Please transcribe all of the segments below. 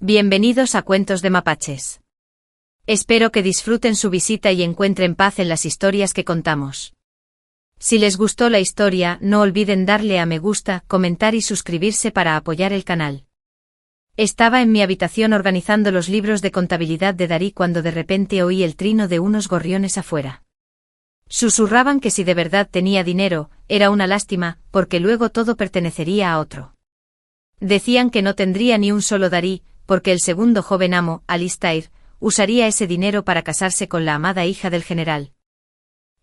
Bienvenidos a Cuentos de Mapaches. Espero que disfruten su visita y encuentren paz en las historias que contamos. Si les gustó la historia, no olviden darle a me gusta, comentar y suscribirse para apoyar el canal. Estaba en mi habitación organizando los libros de contabilidad de Darí cuando de repente oí el trino de unos gorriones afuera. Susurraban que si de verdad tenía dinero, era una lástima, porque luego todo pertenecería a otro. Decían que no tendría ni un solo Darí, porque el segundo joven amo, Alistair, usaría ese dinero para casarse con la amada hija del general.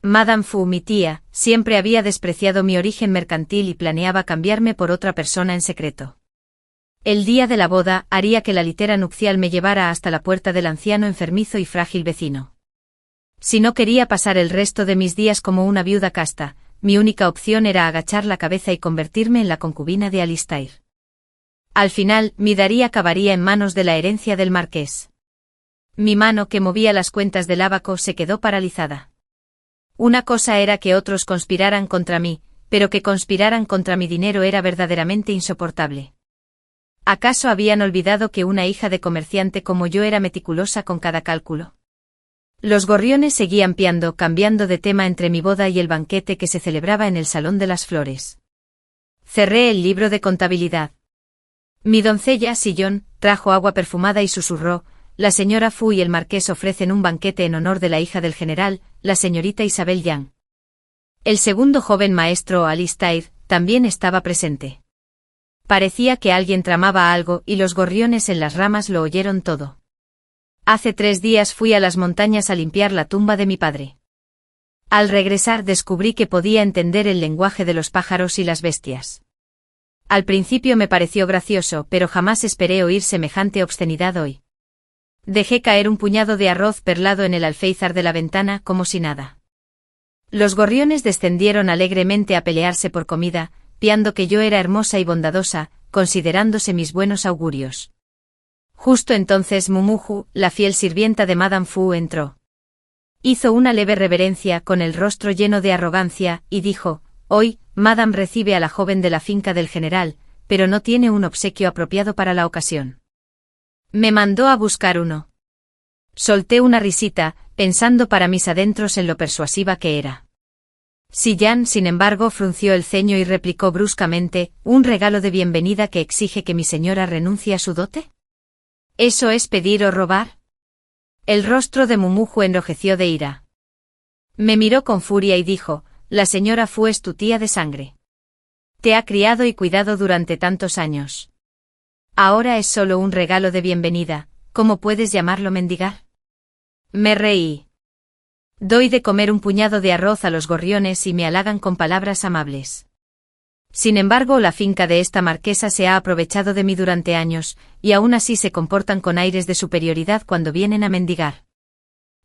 Madame Fu, mi tía, siempre había despreciado mi origen mercantil y planeaba cambiarme por otra persona en secreto. El día de la boda haría que la litera nupcial me llevara hasta la puerta del anciano enfermizo y frágil vecino. Si no quería pasar el resto de mis días como una viuda casta, mi única opción era agachar la cabeza y convertirme en la concubina de Alistair. Al final, mi Darí acabaría en manos de la herencia del marqués. Mi mano que movía las cuentas del ábaco se quedó paralizada. Una cosa era que otros conspiraran contra mí, pero que conspiraran contra mi dinero era verdaderamente insoportable. ¿Acaso habían olvidado que una hija de comerciante como yo era meticulosa con cada cálculo? Los gorriones seguían piando, cambiando de tema entre mi boda y el banquete que se celebraba en el Salón de las Flores. Cerré el libro de contabilidad. Mi doncella, Sillón, trajo agua perfumada y susurró: la señora Fu y el marqués ofrecen un banquete en honor de la hija del general, la señorita Isabel Yang. El segundo joven maestro, Alistair, también estaba presente. Parecía que alguien tramaba algo y los gorriones en las ramas lo oyeron todo. Hace 3 días fui a las montañas a limpiar la tumba de mi padre. Al regresar descubrí que podía entender el lenguaje de los pájaros y las bestias. Al principio me pareció gracioso, pero jamás esperé oír semejante obscenidad hoy. Dejé caer un puñado de arroz perlado en el alféizar de la ventana como si nada. Los gorriones descendieron alegremente a pelearse por comida, piando que yo era hermosa y bondadosa, considerándose mis buenos augurios. Justo entonces Mumuju, la fiel sirvienta de Madame Fu, entró. Hizo una leve reverencia con el rostro lleno de arrogancia, y dijo: hoy, Madame recibe a la joven de la finca del general, pero no tiene un obsequio apropiado para la ocasión. Me mandó a buscar uno. Solté una risita, pensando para mis adentros en lo persuasiva que era. Sillán, sin embargo, frunció el ceño y replicó bruscamente: ¿un regalo de bienvenida que exige que mi señora renuncie a su dote? ¿Eso es pedir o robar? El rostro de Mumuju enrojeció de ira. Me miró con furia y dijo: la señora Fu es tu tía de sangre. Te ha criado y cuidado durante tantos años. Ahora es solo un regalo de bienvenida, ¿cómo puedes llamarlo mendigar? Me reí. Doy de comer un puñado de arroz a los gorriones y me halagan con palabras amables. Sin embargo, la finca de esta marquesa se ha aprovechado de mí durante años, y aún así se comportan con aires de superioridad cuando vienen a mendigar.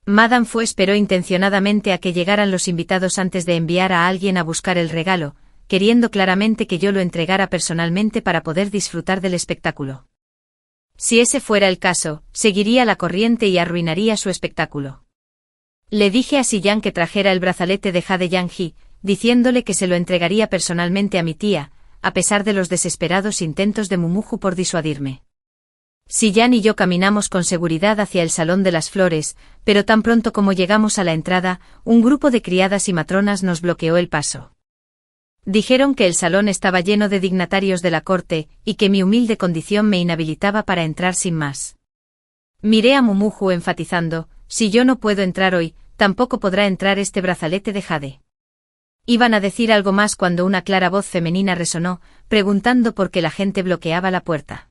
Madame Fu esperó intencionadamente a que llegaran los invitados antes de enviar a alguien a buscar el regalo, queriendo claramente que yo lo entregara personalmente para poder disfrutar del espectáculo. Si ese fuera el caso, seguiría la corriente y arruinaría su espectáculo. Le dije a Sillán que trajera el brazalete de Jade Yang-Ji, diciéndole que se lo entregaría personalmente a mi tía, a pesar de los desesperados intentos de Mumuju por disuadirme. Sillán y yo caminamos con seguridad hacia el Salón de las Flores, pero tan pronto como llegamos a la entrada, un grupo de criadas y matronas nos bloqueó el paso. Dijeron que el salón estaba lleno de dignatarios de la corte, y que mi humilde condición me inhabilitaba para entrar sin más. Miré a Mumuju enfatizando: si yo no puedo entrar hoy, tampoco podrá entrar este brazalete de jade. Iban a decir algo más cuando una clara voz femenina resonó, preguntando por qué la gente bloqueaba la puerta.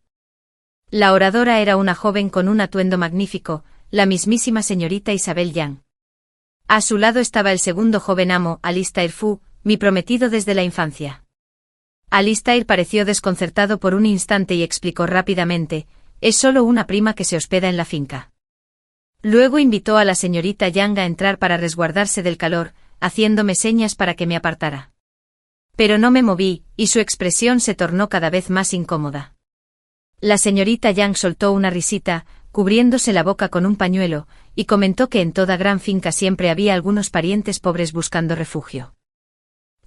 La oradora era una joven con un atuendo magnífico, la mismísima señorita Isabel Yang. A su lado estaba el segundo joven amo, Alistair Fu, mi prometido desde la infancia. Alistair pareció desconcertado por un instante y explicó rápidamente: es solo una prima que se hospeda en la finca. Luego invitó a la señorita Yang a entrar para resguardarse del calor, haciéndome señas para que me apartara. Pero no me moví, y su expresión se tornó cada vez más incómoda. La señorita Yang soltó una risita, cubriéndose la boca con un pañuelo, y comentó que en toda gran finca siempre había algunos parientes pobres buscando refugio.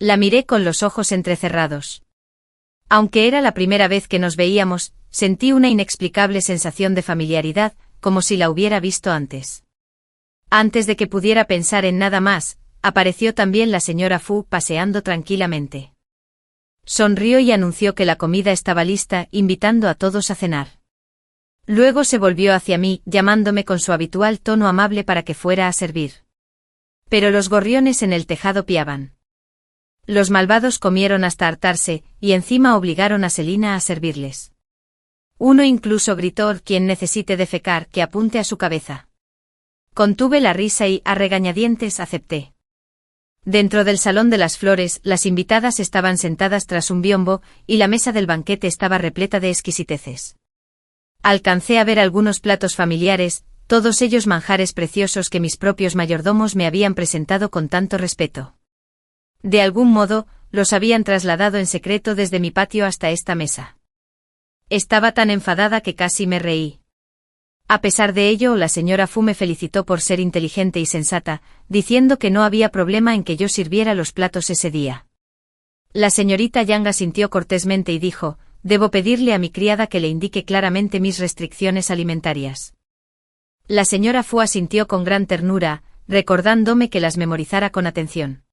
La miré con los ojos entrecerrados. Aunque era la primera vez que nos veíamos, sentí una inexplicable sensación de familiaridad, como si la hubiera visto antes. Antes de que pudiera pensar en nada más, apareció también la señora Fu paseando tranquilamente. Sonrió y anunció que la comida estaba lista, invitando a todos a cenar. Luego se volvió hacia mí, llamándome con su habitual tono amable para que fuera a servir. Pero los gorriones en el tejado piaban. Los malvados comieron hasta hartarse, y encima obligaron a Selina a servirles. Uno incluso gritó: quien necesite defecar, que apunte a su cabeza. Contuve la risa y, a regañadientes, acepté. Dentro del Salón de las Flores, las invitadas estaban sentadas tras un biombo, y la mesa del banquete estaba repleta de exquisiteces. Alcancé a ver algunos platos familiares, todos ellos manjares preciosos que mis propios mayordomos me habían presentado con tanto respeto. De algún modo, los habían trasladado en secreto desde mi patio hasta esta mesa. Estaba tan enfadada que casi me reí. A pesar de ello, la señora Fu me felicitó por ser inteligente y sensata, diciendo que no había problema en que yo sirviera los platos ese día. La señorita Yang asintió cortésmente y dijo: debo pedirle a mi criada que le indique claramente mis restricciones alimentarias. La señora Fu asintió con gran ternura, recordándome que las memorizara con atención.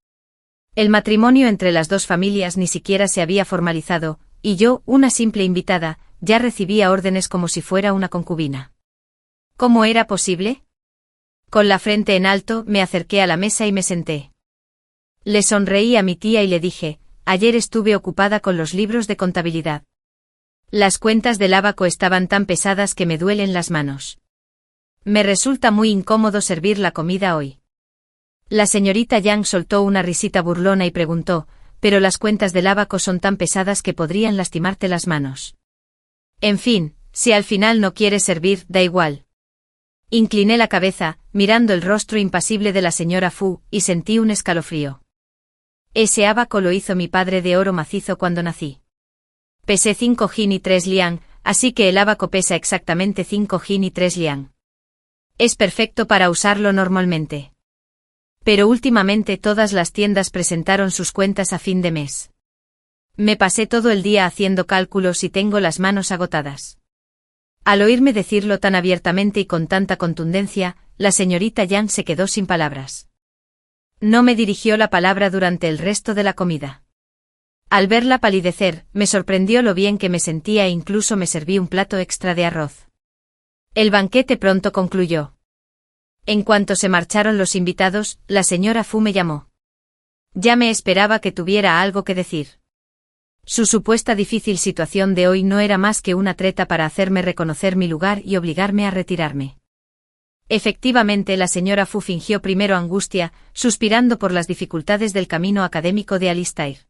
El matrimonio entre las dos familias ni siquiera se había formalizado, y yo, una simple invitada, ya recibía órdenes como si fuera una concubina. ¿Cómo era posible? Con la frente en alto, me acerqué a la mesa y me senté. Le sonreí a mi tía y le dije: ayer estuve ocupada con los libros de contabilidad. Las cuentas del ábaco estaban tan pesadas que me duelen las manos. Me resulta muy incómodo servir la comida hoy. La señorita Yang soltó una risita burlona y preguntó: pero las cuentas del ábaco son tan pesadas que podrían lastimarte las manos. En fin, si al final no quieres servir, da igual. Incliné la cabeza, mirando el rostro impasible de la señora Fu, y sentí un escalofrío. Ese ábaco lo hizo mi padre de oro macizo cuando nací. Pesé 5 jin y 3 liang, así que el ábaco pesa exactamente 5 jin y 3 liang. Es perfecto para usarlo normalmente. Pero últimamente todas las tiendas presentaron sus cuentas a fin de mes. Me pasé todo el día haciendo cálculos y tengo las manos agotadas. Al oírme decirlo tan abiertamente y con tanta contundencia, la señorita Yang se quedó sin palabras. No me dirigió la palabra durante el resto de la comida. Al verla palidecer, me sorprendió lo bien que me sentía e incluso me serví un plato extra de arroz. El banquete pronto concluyó. En cuanto se marcharon los invitados, la señora Fu me llamó. Ya me esperaba que tuviera algo que decir. Su supuesta difícil situación de hoy no era más que una treta para hacerme reconocer mi lugar y obligarme a retirarme. Efectivamente, la señora Fu fingió primero angustia, suspirando por las dificultades del camino académico de Alistair.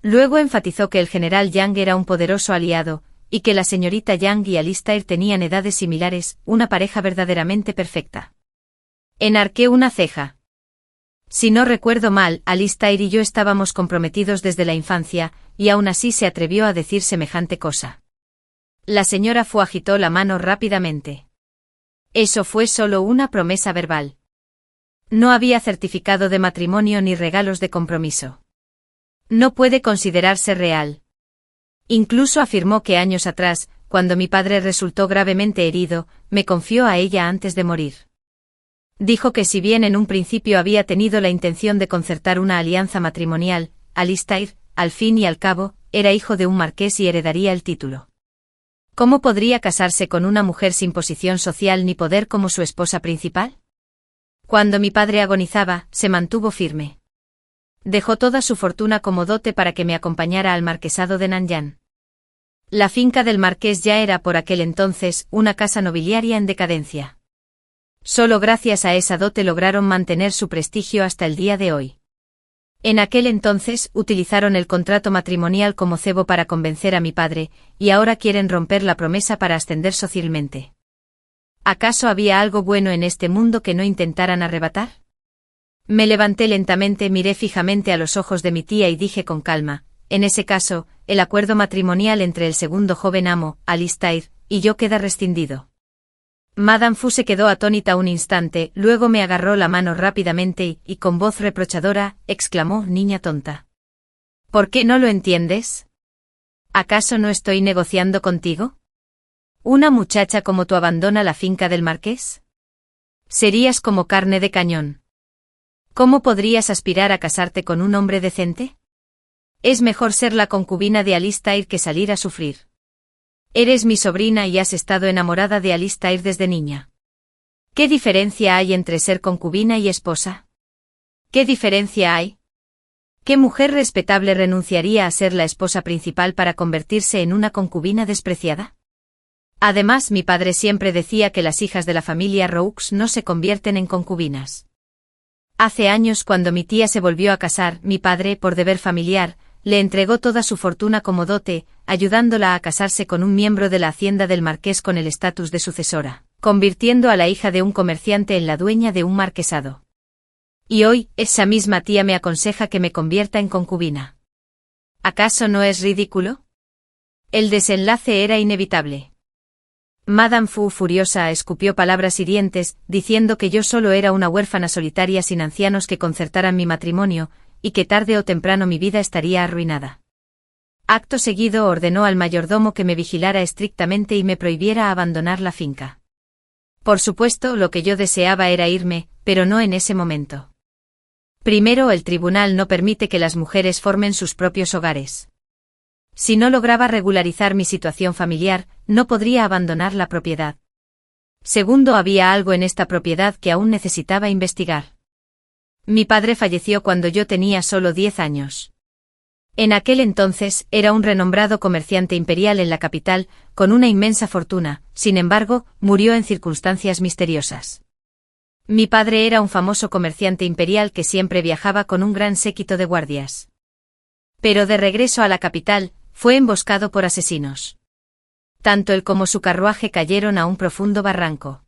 Luego enfatizó que el general Yang era un poderoso aliado, y que la señorita Yang y Alistair tenían edades similares, una pareja verdaderamente perfecta. Enarqué una ceja. Si no recuerdo mal, Alistair y yo estábamos comprometidos desde la infancia, y aún así se atrevió a decir semejante cosa. La señora Fu agitó la mano rápidamente. Eso fue solo una promesa verbal. No había certificado de matrimonio ni regalos de compromiso. No puede considerarse real. Incluso afirmó que años atrás, cuando mi padre resultó gravemente herido, me confió a ella antes de morir. Dijo que si bien en un principio había tenido la intención de concertar una alianza matrimonial, Alistair, al fin y al cabo, era hijo de un marqués y heredaría el título. ¿Cómo podría casarse con una mujer sin posición social ni poder como su esposa principal? Cuando mi padre agonizaba, se mantuvo firme. Dejó toda su fortuna como dote para que me acompañara al marquesado de Nanyang. La finca del marqués ya era por aquel entonces una casa nobiliaria en decadencia. Solo gracias a esa dote lograron mantener su prestigio hasta el día de hoy. En aquel entonces utilizaron el contrato matrimonial como cebo para convencer a mi padre, y ahora quieren romper la promesa para ascender socialmente. ¿Acaso había algo bueno en este mundo que no intentaran arrebatar? Me levanté lentamente, miré fijamente a los ojos de mi tía y dije con calma: en ese caso, el acuerdo matrimonial entre el segundo joven amo, Alistair, y yo queda rescindido. Madame Fu se quedó atónita un instante, luego me agarró la mano rápidamente y con voz reprochadora, exclamó: niña tonta. ¿Por qué no lo entiendes? ¿Acaso no estoy negociando contigo? ¿Una muchacha como tú abandona la finca del marqués? Serías como carne de cañón. ¿Cómo podrías aspirar a casarte con un hombre decente? Es mejor ser la concubina de Alistair que salir a sufrir. Eres mi sobrina y has estado enamorada de Alistair desde niña. ¿Qué diferencia hay entre ser concubina y esposa? ¿Qué diferencia hay? ¿Qué mujer respetable renunciaría a ser la esposa principal para convertirse en una concubina despreciada? Además, mi padre siempre decía que las hijas de la familia Roux no se convierten en concubinas. Hace años, cuando mi tía se volvió a casar, mi padre, por deber familiar, le entregó toda su fortuna como dote, ayudándola a casarse con un miembro de la hacienda del marqués con el estatus de sucesora, convirtiendo a la hija de un comerciante en la dueña de un marquesado. Y hoy, esa misma tía me aconseja que me convierta en concubina. ¿Acaso no es ridículo? El desenlace era inevitable. Madame Fu, furiosa, escupió palabras hirientes, diciendo que yo solo era una huérfana solitaria sin ancianos que concertaran mi matrimonio, y que tarde o temprano mi vida estaría arruinada. Acto seguido ordenó al mayordomo que me vigilara estrictamente y me prohibiera abandonar la finca. Por supuesto, lo que yo deseaba era irme, pero no en ese momento. Primero, el tribunal no permite que las mujeres formen sus propios hogares. Si no lograba regularizar mi situación familiar, no podría abandonar la propiedad. Segundo, había algo en esta propiedad que aún necesitaba investigar. Mi padre falleció cuando yo tenía solo 10 años. En aquel entonces, era un renombrado comerciante imperial en la capital, con una inmensa fortuna, sin embargo, murió en circunstancias misteriosas. Mi padre era un famoso comerciante imperial que siempre viajaba con un gran séquito de guardias. Pero de regreso a la capital, fue emboscado por asesinos. Tanto él como su carruaje cayeron a un profundo barranco.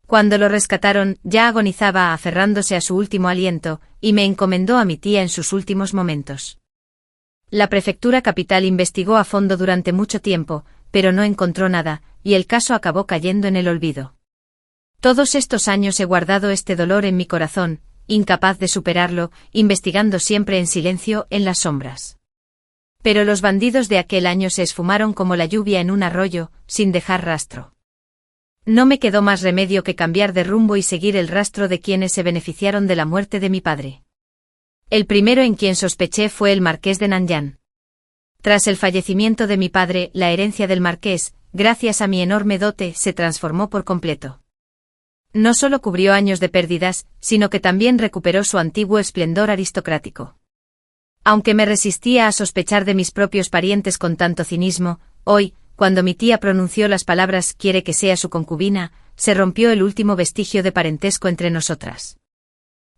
Cuando lo rescataron, ya agonizaba aferrándose a su último aliento, y me encomendó a mi tía en sus últimos momentos. La prefectura capital investigó a fondo durante mucho tiempo, pero no encontró nada, y el caso acabó cayendo en el olvido. Todos estos años he guardado este dolor en mi corazón, incapaz de superarlo, investigando siempre en silencio, en las sombras. Pero los bandidos de aquel año se esfumaron como la lluvia en un arroyo, sin dejar rastro. No me quedó más remedio que cambiar de rumbo y seguir el rastro de quienes se beneficiaron de la muerte de mi padre. El primero en quien sospeché fue el marqués de Nanyan. Tras el fallecimiento de mi padre, la herencia del marqués, gracias a mi enorme dote, se transformó por completo. No solo cubrió años de pérdidas, sino que también recuperó su antiguo esplendor aristocrático. Aunque me resistía a sospechar de mis propios parientes con tanto cinismo, hoy, cuando mi tía pronunció las palabras «quiere que sea su concubina», se rompió el último vestigio de parentesco entre nosotras.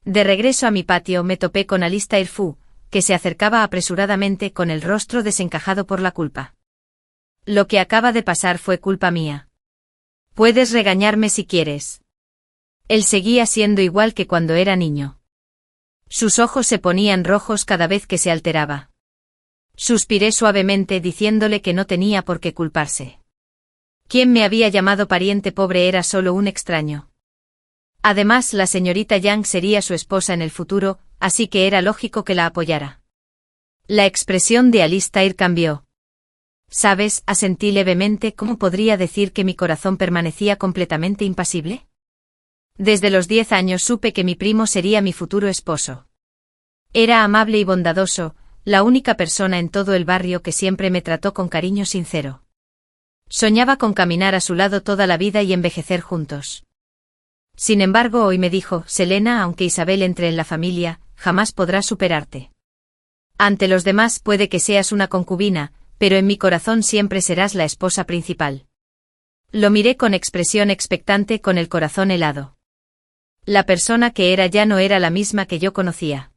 De regreso a mi patio me topé con Alistair Fu, que se acercaba apresuradamente con el rostro desencajado por la culpa. Lo que acaba de pasar fue culpa mía. Puedes regañarme si quieres. Él seguía siendo igual que cuando era niño. Sus ojos se ponían rojos cada vez que se alteraba. Suspiré suavemente diciéndole que no tenía por qué culparse. Quien me había llamado pariente pobre era solo un extraño. Además, la señorita Yang sería su esposa en el futuro, así que era lógico que la apoyara. La expresión de Alistair cambió. ¿Sabes?, asentí levemente. ¿Cómo podría decir que mi corazón permanecía completamente impasible? Desde los 10 años supe que mi primo sería mi futuro esposo. Era amable y bondadoso, la única persona en todo el barrio que siempre me trató con cariño sincero. Soñaba con caminar a su lado toda la vida y envejecer juntos. Sin embargo, hoy me dijo: Selena, aunque Isabel entre en la familia, jamás podrás superarte. Ante los demás puede que seas una concubina, pero en mi corazón siempre serás la esposa principal. Lo miré con expresión expectante, con el corazón helado. La persona que era ya no era la misma que yo conocía.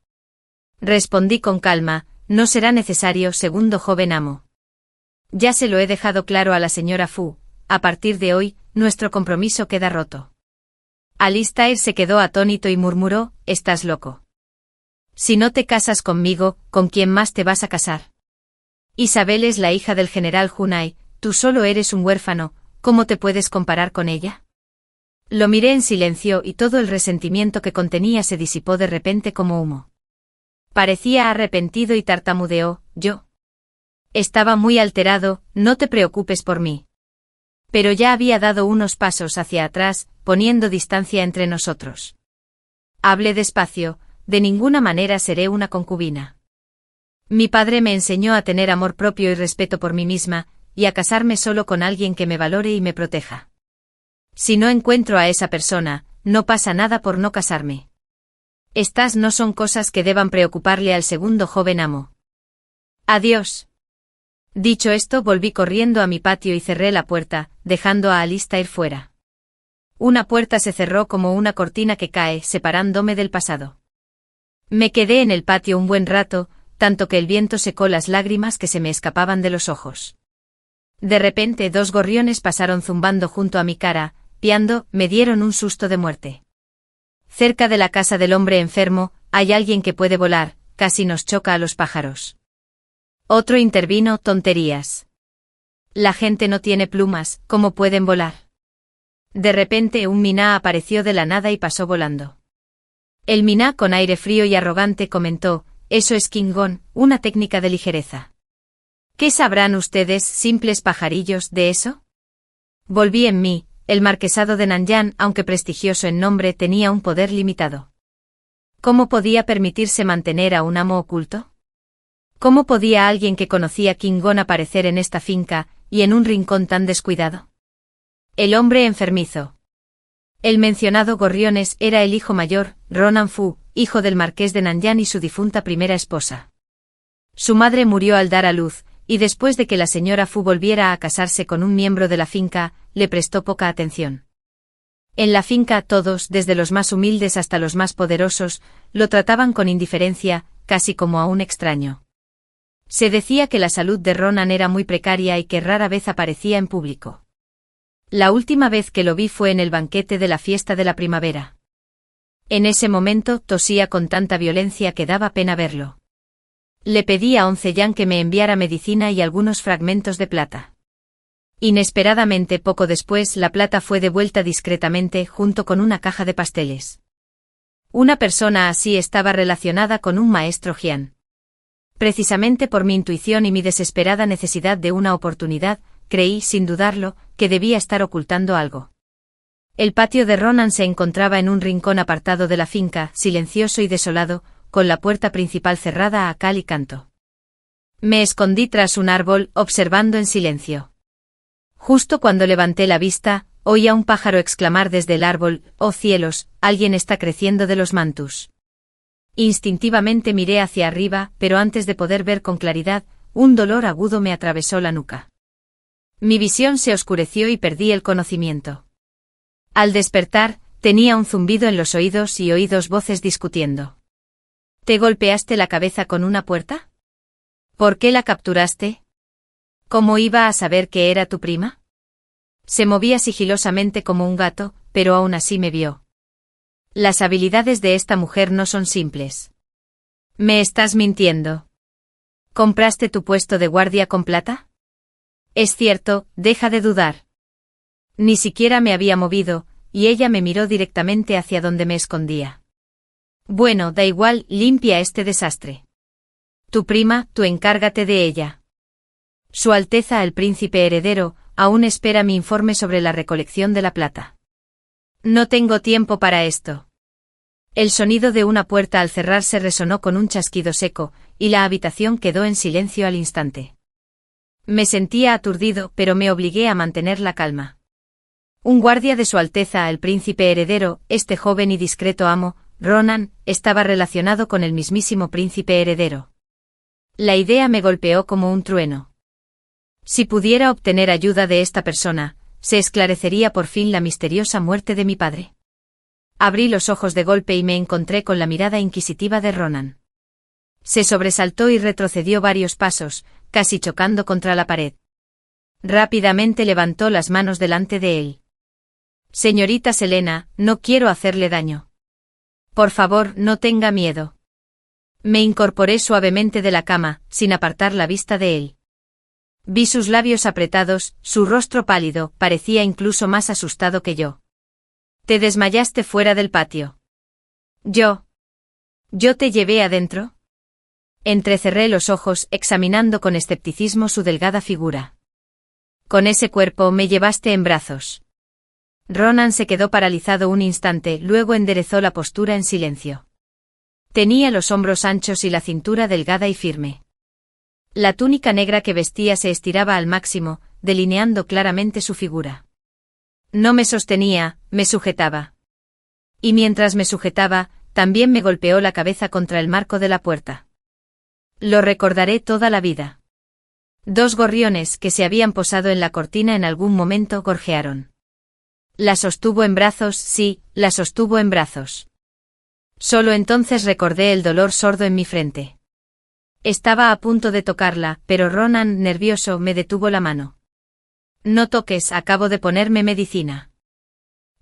Respondí con calma: no será necesario, segundo joven amo. Ya se lo he dejado claro a la señora Fu, a partir de hoy, nuestro compromiso queda roto. Alistair se quedó atónito y murmuró: estás loco. Si no te casas conmigo, ¿con quién más te vas a casar? Isabel es la hija del general Hunai, tú solo eres un huérfano, ¿cómo te puedes comparar con ella? Lo miré en silencio y todo el resentimiento que contenía se disipó de repente como humo. Parecía arrepentido y tartamudeó: yo. Estaba muy alterado. No te preocupes por mí. Pero ya había dado unos pasos hacia atrás, poniendo distancia entre nosotros. Hablé despacio, de ninguna manera seré una concubina. Mi padre me enseñó a tener amor propio y respeto por mí misma, y a casarme solo con alguien que me valore y me proteja. Si no encuentro a esa persona, no pasa nada por no casarme. Estas no son cosas que deban preocuparle al segundo joven amo. Adiós. Dicho esto, volví corriendo a mi patio y cerré la puerta, dejando a Alistair fuera. Una puerta se cerró como una cortina que cae, separándome del pasado. Me quedé en el patio un buen rato, tanto que el viento secó las lágrimas que se me escapaban de los ojos. De repente 2 gorriones pasaron zumbando junto a mi cara, piando, me dieron un susto de muerte. Cerca de la casa del hombre enfermo, hay alguien que puede volar, casi nos choca a los pájaros. Otro intervino, tonterías. La gente no tiene plumas, ¿cómo pueden volar? De repente un miná apareció de la nada y pasó volando. El miná con aire frío y arrogante comentó, eso es Klingon, una técnica de ligereza. ¿Qué sabrán ustedes, simples pajarillos, de eso? Volví en mí, el marquesado de Nanyan, aunque prestigioso en nombre, tenía un poder limitado. ¿Cómo podía permitirse mantener a un amo oculto? ¿Cómo podía alguien que conocía Klingon aparecer en esta finca, y en un rincón tan descuidado? El hombre enfermizo. El mencionado Gorriones era el hijo mayor, Ronan Fu, hijo del marqués de Nanyan y su difunta primera esposa. Su madre murió al dar a luz, y después de que la señora Fu volviera a casarse con un miembro de la finca, le prestó poca atención. En la finca todos, desde los más humildes hasta los más poderosos, lo trataban con indiferencia, casi como a un extraño. Se decía que la salud de Ronan era muy precaria y que rara vez aparecía en público. La última vez que lo vi fue en el banquete de la fiesta de la primavera. En ese momento tosía con tanta violencia que daba pena verlo. Le pedí a 11 Yan que me enviara medicina y algunos fragmentos de plata. Inesperadamente poco después la plata fue devuelta discretamente junto con una caja de pasteles. Una persona así estaba relacionada con un maestro Jian. Precisamente por mi intuición y mi desesperada necesidad de una oportunidad, creí, sin dudarlo, que debía estar ocultando algo. El patio de Ronan se encontraba en un rincón apartado de la finca, silencioso y desolado, con la puerta principal cerrada a cal y canto. Me escondí tras un árbol, observando en silencio. Justo cuando levanté la vista, oí a un pájaro exclamar desde el árbol, «¡Oh cielos, alguien está creciendo de los mantus!». Instintivamente miré hacia arriba, pero antes de poder ver con claridad, un dolor agudo me atravesó la nuca. Mi visión se oscureció y perdí el conocimiento. Al despertar, tenía un zumbido en los oídos y oí 2 voces discutiendo. ¿Te golpeaste la cabeza con una puerta? ¿Por qué la capturaste? ¿Cómo iba a saber que era tu prima? Se movía sigilosamente como un gato, pero aún así me vio. Las habilidades de esta mujer no son simples. ¿Me estás mintiendo? ¿Compraste tu puesto de guardia con plata? Es cierto, deja de dudar. Ni siquiera me había movido, y ella me miró directamente hacia donde me escondía. Bueno, da igual, limpia este desastre. Tu prima, tú encárgate de ella. Su Alteza el Príncipe Heredero, aún espera mi informe sobre la recolección de la plata. No tengo tiempo para esto. El sonido de una puerta al cerrarse resonó con un chasquido seco, y la habitación quedó en silencio al instante. Me sentía aturdido, pero me obligué a mantener la calma. Un guardia de Su Alteza el Príncipe Heredero, este joven y discreto amo, Ronan, estaba relacionado con el mismísimo Príncipe Heredero. La idea me golpeó como un trueno. Si pudiera obtener ayuda de esta persona, se esclarecería por fin la misteriosa muerte de mi padre. Abrí los ojos de golpe y me encontré con la mirada inquisitiva de Ronan. Se sobresaltó y retrocedió varios pasos, casi chocando contra la pared. Rápidamente levantó las manos delante de él. Señorita Selena, no quiero hacerle daño. Por favor, no tenga miedo. Me incorporé suavemente de la cama, sin apartar la vista de él. Vi sus labios apretados, su rostro pálido, parecía incluso más asustado que yo. ¿Te desmayaste fuera del patio? ¿Yo te llevé adentro? Entrecerré los ojos, examinando con escepticismo su delgada figura. Con ese cuerpo me llevaste en brazos. Ronan se quedó paralizado un instante, luego enderezó la postura en silencio. Tenía los hombros anchos y la cintura delgada y firme. La túnica negra que vestía se estiraba al máximo, delineando claramente su figura. No me sostenía, me sujetaba. Y mientras me sujetaba, también me golpeó la cabeza contra el marco de la puerta. Lo recordaré toda la vida. 2 gorriones que se habían posado en la cortina en algún momento gorjearon. La sostuvo en brazos, sí, la sostuvo en brazos. Solo entonces recordé el dolor sordo en mi frente. Estaba a punto de tocarla, pero Ronan, nervioso, me detuvo la mano. No toques, acabo de ponerme medicina.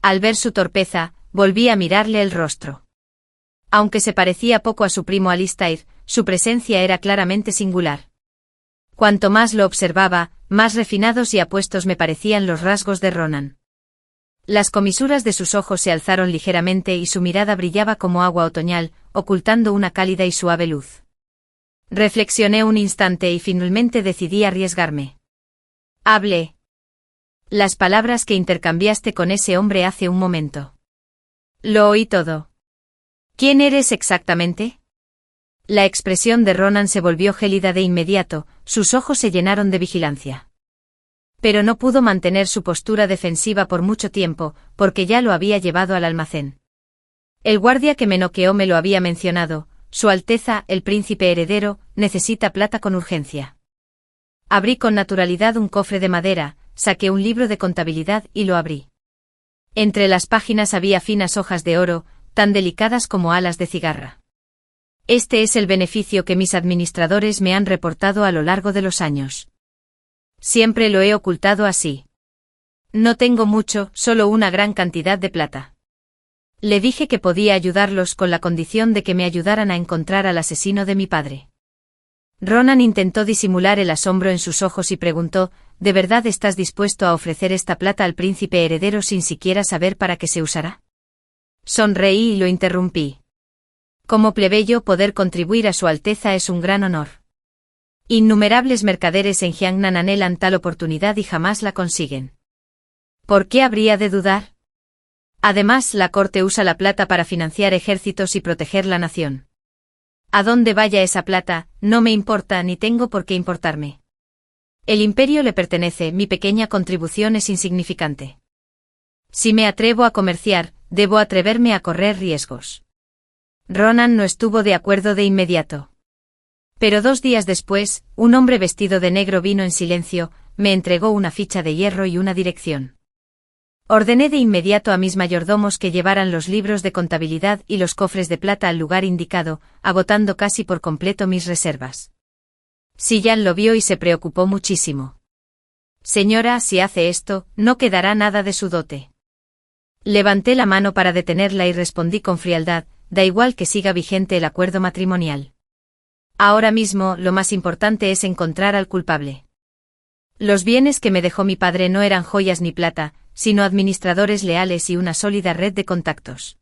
Al ver su torpeza, volví a mirarle el rostro. Aunque se parecía poco a su primo Alistair, su presencia era claramente singular. Cuanto más lo observaba, más refinados y apuestos me parecían los rasgos de Ronan. Las comisuras de sus ojos se alzaron ligeramente y su mirada brillaba como agua otoñal, ocultando una cálida y suave luz. Reflexioné un instante y finalmente decidí arriesgarme. Hablé. Las palabras que intercambiaste con ese hombre hace un momento. Lo oí todo. ¿Quién eres exactamente? La expresión de Ronan se volvió gélida de inmediato, sus ojos se llenaron de vigilancia. Pero no pudo mantener su postura defensiva por mucho tiempo, porque ya lo había llevado al almacén. El guardia que me noqueó me lo había mencionado, Su Alteza, el príncipe heredero, necesita plata con urgencia. Abrí con naturalidad un cofre de madera, saqué un libro de contabilidad y lo abrí. Entre las páginas había finas hojas de oro, tan delicadas como alas de cigarra. Este es el beneficio que mis administradores me han reportado a lo largo de los años. Siempre lo he ocultado así. No tengo mucho, solo una gran cantidad de plata. Le dije que podía ayudarlos con la condición de que me ayudaran a encontrar al asesino de mi padre. Ronan intentó disimular el asombro en sus ojos y preguntó, ¿de verdad estás dispuesto a ofrecer esta plata al príncipe heredero sin siquiera saber para qué se usará? Sonreí y lo interrumpí. Como plebeyo, poder contribuir a Su Alteza es un gran honor. Innumerables mercaderes en Jiangnan anhelan tal oportunidad y jamás la consiguen. ¿Por qué habría de dudar? Además, la corte usa la plata para financiar ejércitos y proteger la nación. A dónde vaya esa plata, no me importa ni tengo por qué importarme. El imperio le pertenece, mi pequeña contribución es insignificante. Si me atrevo a comerciar, debo atreverme a correr riesgos. Ronan no estuvo de acuerdo de inmediato. Pero 2 días después, un hombre vestido de negro vino en silencio, me entregó una ficha de hierro y una dirección. Ordené de inmediato a mis mayordomos que llevaran los libros de contabilidad y los cofres de plata al lugar indicado, agotando casi por completo mis reservas. Sillan lo vio y se preocupó muchísimo. Señora, si hace esto, no quedará nada de su dote. Levanté la mano para detenerla y respondí con frialdad, da igual que siga vigente el acuerdo matrimonial. Ahora mismo, lo más importante es encontrar al culpable. Los bienes que me dejó mi padre no eran joyas ni plata, sino administradores leales y una sólida red de contactos.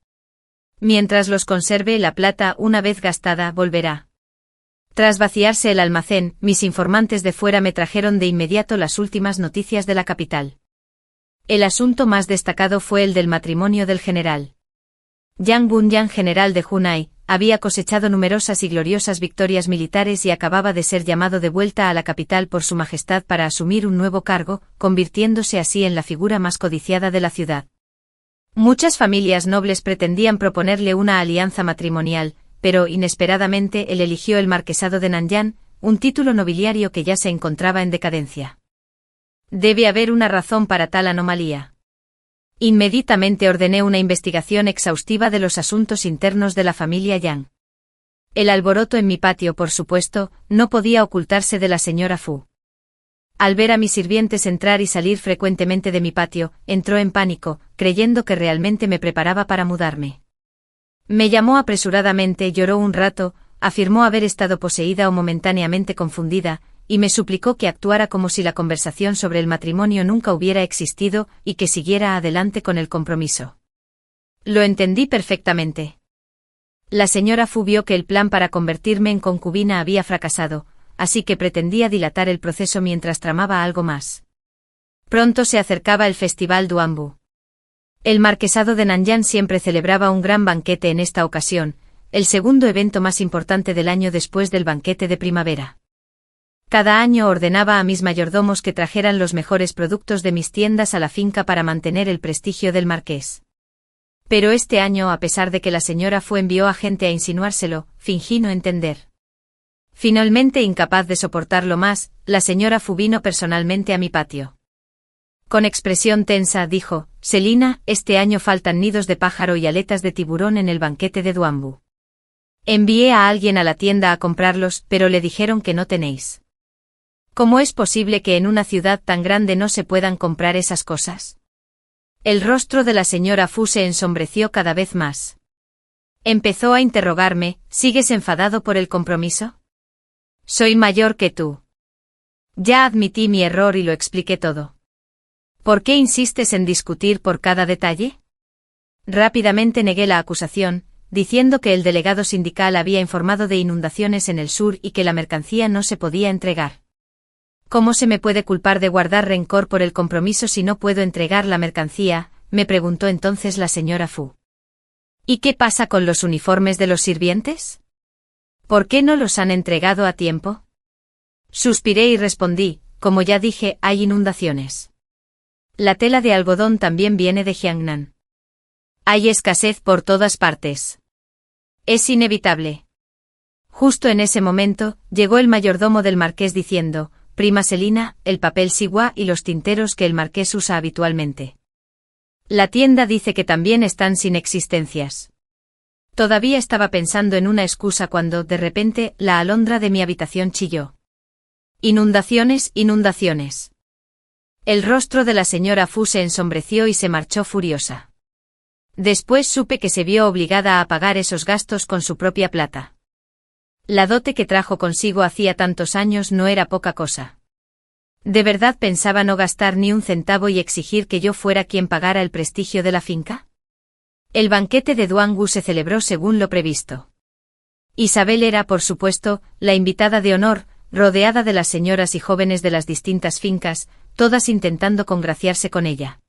Mientras los conserve, la plata, una vez gastada, volverá. Tras vaciarse el almacén, mis informantes de fuera me trajeron de inmediato las últimas noticias de la capital. El asunto más destacado fue el del matrimonio del general. Yang Bunyan, general de Hunai, había cosechado numerosas y gloriosas victorias militares y acababa de ser llamado de vuelta a la capital por su majestad para asumir un nuevo cargo, convirtiéndose así en la figura más codiciada de la ciudad. Muchas familias nobles pretendían proponerle una alianza matrimonial, pero inesperadamente él eligió el marquesado de Nanyang, un título nobiliario que ya se encontraba en decadencia. Debe haber una razón para tal anomalía. Inmediatamente ordené una investigación exhaustiva de los asuntos internos de la familia Yang. El alboroto en mi patio, por supuesto, no podía ocultarse de la señora Fu. Al ver a mis sirvientes entrar y salir frecuentemente de mi patio, entró en pánico, creyendo que realmente me preparaba para mudarme. Me llamó apresuradamente, lloró un rato, afirmó haber estado poseída o momentáneamente confundida, y me suplicó que actuara como si la conversación sobre el matrimonio nunca hubiera existido y que siguiera adelante con el compromiso. Lo entendí perfectamente. La señora Fu vio que el plan para convertirme en concubina había fracasado, así que pretendía dilatar el proceso mientras tramaba algo más. Pronto se acercaba el Festival Duanbu. El marquesado de Nanyang siempre celebraba un gran banquete en esta ocasión, el segundo evento más importante del año después del banquete de primavera. Cada año ordenaba a mis mayordomos que trajeran los mejores productos de mis tiendas a la finca para mantener el prestigio del marqués. Pero este año, a pesar de que la señora Fu envió a gente a insinuárselo, fingí no entender. Finalmente, incapaz de soportarlo más, la señora Fu vino personalmente a mi patio. Con expresión tensa dijo: «Selina, este año faltan nidos de pájaro y aletas de tiburón en el banquete de Duanbu. Envié a alguien a la tienda a comprarlos, pero le dijeron que no tenéis. ¿Cómo es posible que en una ciudad tan grande no se puedan comprar esas cosas?». El rostro de la señora Fu se ensombreció cada vez más. Empezó a interrogarme: «¿Sigues enfadado por el compromiso? Soy mayor que tú. Ya admití mi error y lo expliqué todo. ¿Por qué insistes en discutir por cada detalle?». Rápidamente negué la acusación, diciendo que el delegado sindical había informado de inundaciones en el sur y que la mercancía no se podía entregar. «¿Cómo se me puede culpar de guardar rencor por el compromiso si no puedo entregar la mercancía?», me preguntó entonces la señora Fu. «¿Y qué pasa con los uniformes de los sirvientes? ¿Por qué no los han entregado a tiempo?». Suspiré y respondí: «Como ya dije, hay inundaciones. La tela de algodón también viene de Jiangnan. Hay escasez por todas partes. Es inevitable». Justo en ese momento, llegó el mayordomo del marqués diciendo: «Prima Selina, el papel Siwa y los tinteros que el marqués usa habitualmente. La tienda dice que también están sin existencias». Todavía estaba pensando en una excusa cuando, de repente, la alondra de mi habitación chilló: «Inundaciones, inundaciones». El rostro de la señora Fu se ensombreció y se marchó furiosa. Después supe que se vio obligada a pagar esos gastos con su propia plata. La dote que trajo consigo hacía tantos años no era poca cosa. ¿De verdad pensaba no gastar ni un centavo y exigir que yo fuera quien pagara el prestigio de la finca? El banquete de Duangu se celebró según lo previsto. Isabel era, por supuesto, la invitada de honor, rodeada de las señoras y jóvenes de las distintas fincas, todas intentando congraciarse con ella.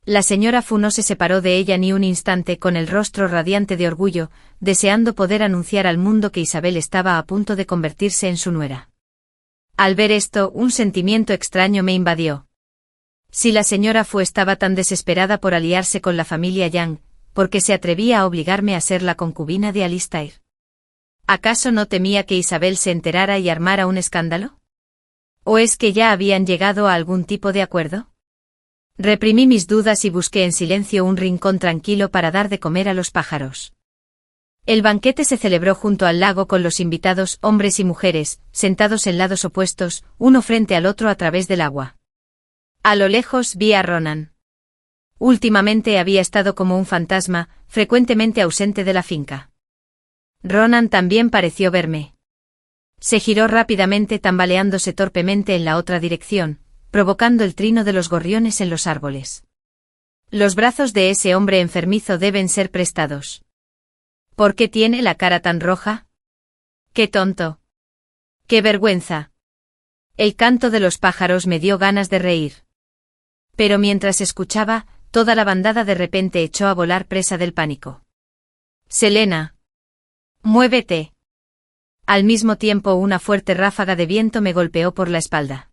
La señora Fu no se separó de ella ni un instante, con el rostro radiante de orgullo, deseando poder anunciar al mundo que Isabel estaba a punto de convertirse en su nuera. Al ver esto, un sentimiento extraño me invadió. Si la señora Fu estaba tan desesperada por aliarse con la familia Yang, ¿por qué se atrevía a obligarme a ser la concubina de Alistair? ¿Acaso no temía que Isabel se enterara y armara un escándalo? ¿O es que ya habían llegado a algún tipo de acuerdo? Reprimí mis dudas y busqué en silencio un rincón tranquilo para dar de comer a los pájaros. El banquete se celebró junto al lago con los invitados, hombres y mujeres, sentados en lados opuestos, uno frente al otro a través del agua. A lo lejos vi a Ronan. Últimamente había estado como un fantasma, frecuentemente ausente de la finca. Ronan también pareció verme. Se giró rápidamente, tambaleándose torpemente en la otra dirección, provocando el trino de los gorriones en los árboles. Los brazos de ese hombre enfermizo deben ser prestados. ¿Por qué tiene la cara tan roja? ¡Qué tonto! ¡Qué vergüenza! El canto de los pájaros me dio ganas de reír. Pero mientras escuchaba, toda la bandada de repente echó a volar presa del pánico. «Selena. Muévete». Al mismo tiempo una fuerte ráfaga de viento me golpeó por la espalda.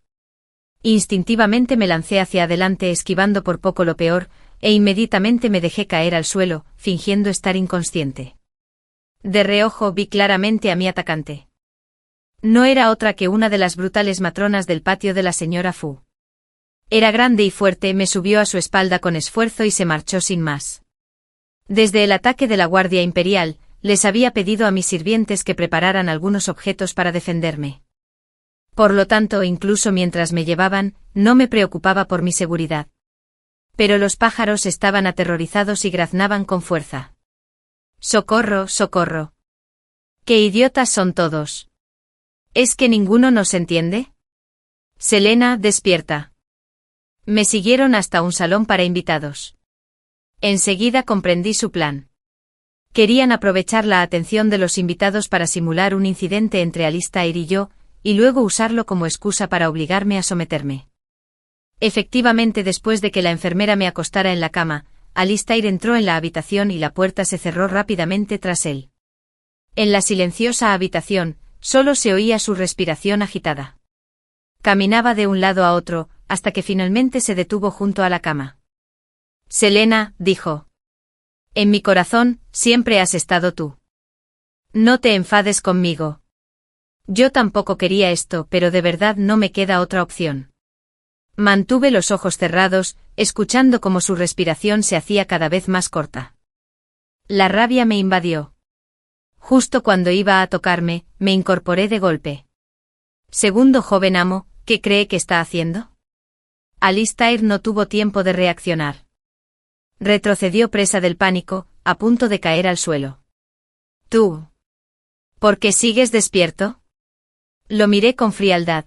Instintivamente me lancé hacia adelante esquivando por poco lo peor, e inmediatamente me dejé caer al suelo, fingiendo estar inconsciente. De reojo vi claramente a mi atacante. No era otra que una de las brutales matronas del patio de la señora Fu. Era grande y fuerte, me subió a su espalda con esfuerzo y se marchó sin más. Desde el ataque de la Guardia Imperial, les había pedido a mis sirvientes que prepararan algunos objetos para defenderme. Por lo tanto, incluso mientras me llevaban, no me preocupaba por mi seguridad. Pero los pájaros estaban aterrorizados y graznaban con fuerza. «¡Socorro, socorro! ¡Qué idiotas son todos! ¿Es que ninguno nos entiende? Selena, despierta». Me siguieron hasta un salón para invitados. Enseguida comprendí su plan. Querían aprovechar la atención de los invitados para simular un incidente entre Alistair y yo, y luego usarlo como excusa para obligarme a someterme. Efectivamente, después de que la enfermera me acostara en la cama, Alistair entró en la habitación y la puerta se cerró rápidamente tras él. En la silenciosa habitación, solo se oía su respiración agitada. Caminaba de un lado a otro, hasta que finalmente se detuvo junto a la cama. «Selena», dijo. «En mi corazón, siempre has estado tú. No te enfades conmigo. Yo tampoco quería esto, pero de verdad no me queda otra opción». Mantuve los ojos cerrados, escuchando cómo su respiración se hacía cada vez más corta. La rabia me invadió. Justo cuando iba a tocarme, me incorporé de golpe. «Segundo joven amo, ¿qué cree que está haciendo?». Alistair no tuvo tiempo de reaccionar. Retrocedió presa del pánico, a punto de caer al suelo. «¿Tú? ¿Por qué sigues despierto?». Lo miré con frialdad.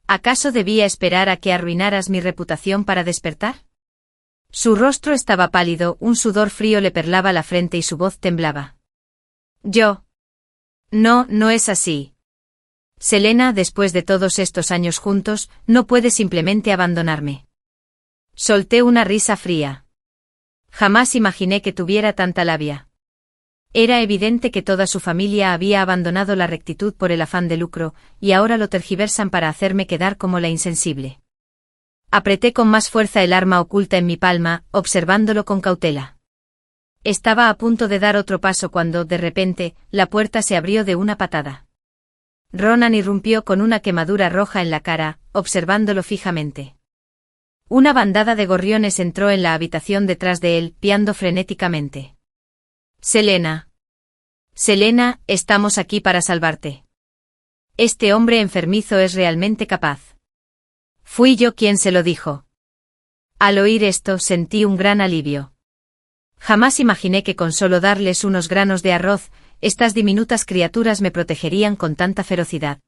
¿Acaso debía esperar a que arruinaras mi reputación para despertar? Su rostro estaba pálido, un sudor frío le perlaba la frente y su voz temblaba. «Yo. No, no es así. Selena, después de todos estos años juntos, no puede simplemente abandonarme». Solté una risa fría. Jamás imaginé que tuviera tanta labia. Era evidente que toda su familia había abandonado la rectitud por el afán de lucro, y ahora lo tergiversan para hacerme quedar como la insensible. Apreté con más fuerza el arma oculta en mi palma, observándolo con cautela. Estaba a punto de dar otro paso cuando, de repente, la puerta se abrió de una patada. Ronan irrumpió con una quemadura roja en la cara, observándolo fijamente. Una bandada de gorriones entró en la habitación detrás de él, piando frenéticamente. «Selena. Selena, estamos aquí para salvarte. Este hombre enfermizo es realmente capaz». Fui yo quien se lo dijo. Al oír esto sentí un gran alivio. Jamás imaginé que con solo darles unos granos de arroz, estas diminutas criaturas me protegerían con tanta ferocidad.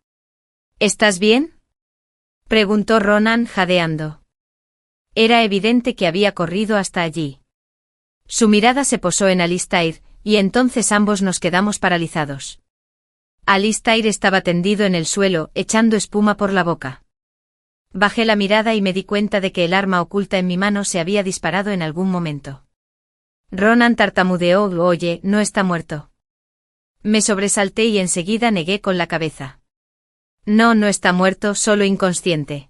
«¿Estás bien?», preguntó Ronan jadeando. Era evidente que había corrido hasta allí. Su mirada se posó en Alistair, y entonces ambos nos quedamos paralizados. Alistair estaba tendido en el suelo, echando espuma por la boca. Bajé la mirada y me di cuenta de que el arma oculta en mi mano se había disparado en algún momento. Ronan tartamudeó: «Oye, no está muerto». Me sobresalté y enseguida negué con la cabeza. «No, no está muerto, solo inconsciente.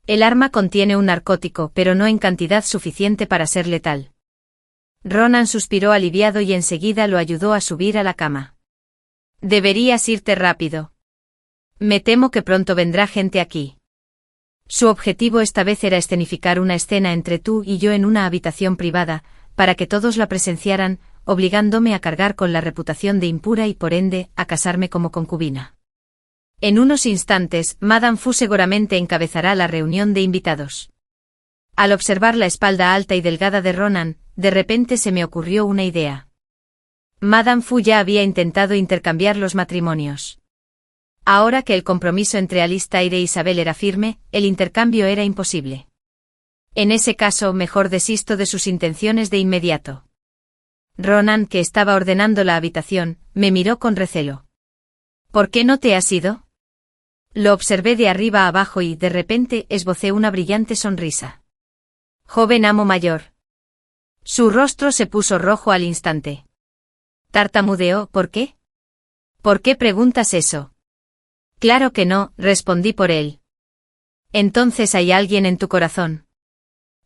El arma contiene un narcótico, pero no en cantidad suficiente para ser letal». Ronan suspiró aliviado y enseguida lo ayudó a subir a la cama. «Deberías irte rápido. Me temo que pronto vendrá gente aquí». Su objetivo esta vez era escenificar una escena entre tú y yo en una habitación privada, para que todos la presenciaran, obligándome a cargar con la reputación de impura y por ende, a casarme como concubina. En unos instantes, Madame Fu seguramente encabezará la reunión de invitados. Al observar la espalda alta y delgada de Ronan, de repente se me ocurrió una idea. Madame Fu ya había intentado intercambiar los matrimonios. Ahora que el compromiso entre Alistair e Isabel era firme, el intercambio era imposible. En ese caso, mejor desisto de sus intenciones de inmediato. Ronan, que estaba ordenando la habitación, me miró con recelo. «¿Por qué no te has ido?». Lo observé de arriba a abajo y, de repente, esbocé una brillante sonrisa. «Joven amo mayor». Su rostro se puso rojo al instante. Tartamudeó: «¿Por qué?». «¿Por qué preguntas eso?». «Claro que no», respondí por él. «Entonces hay alguien en tu corazón».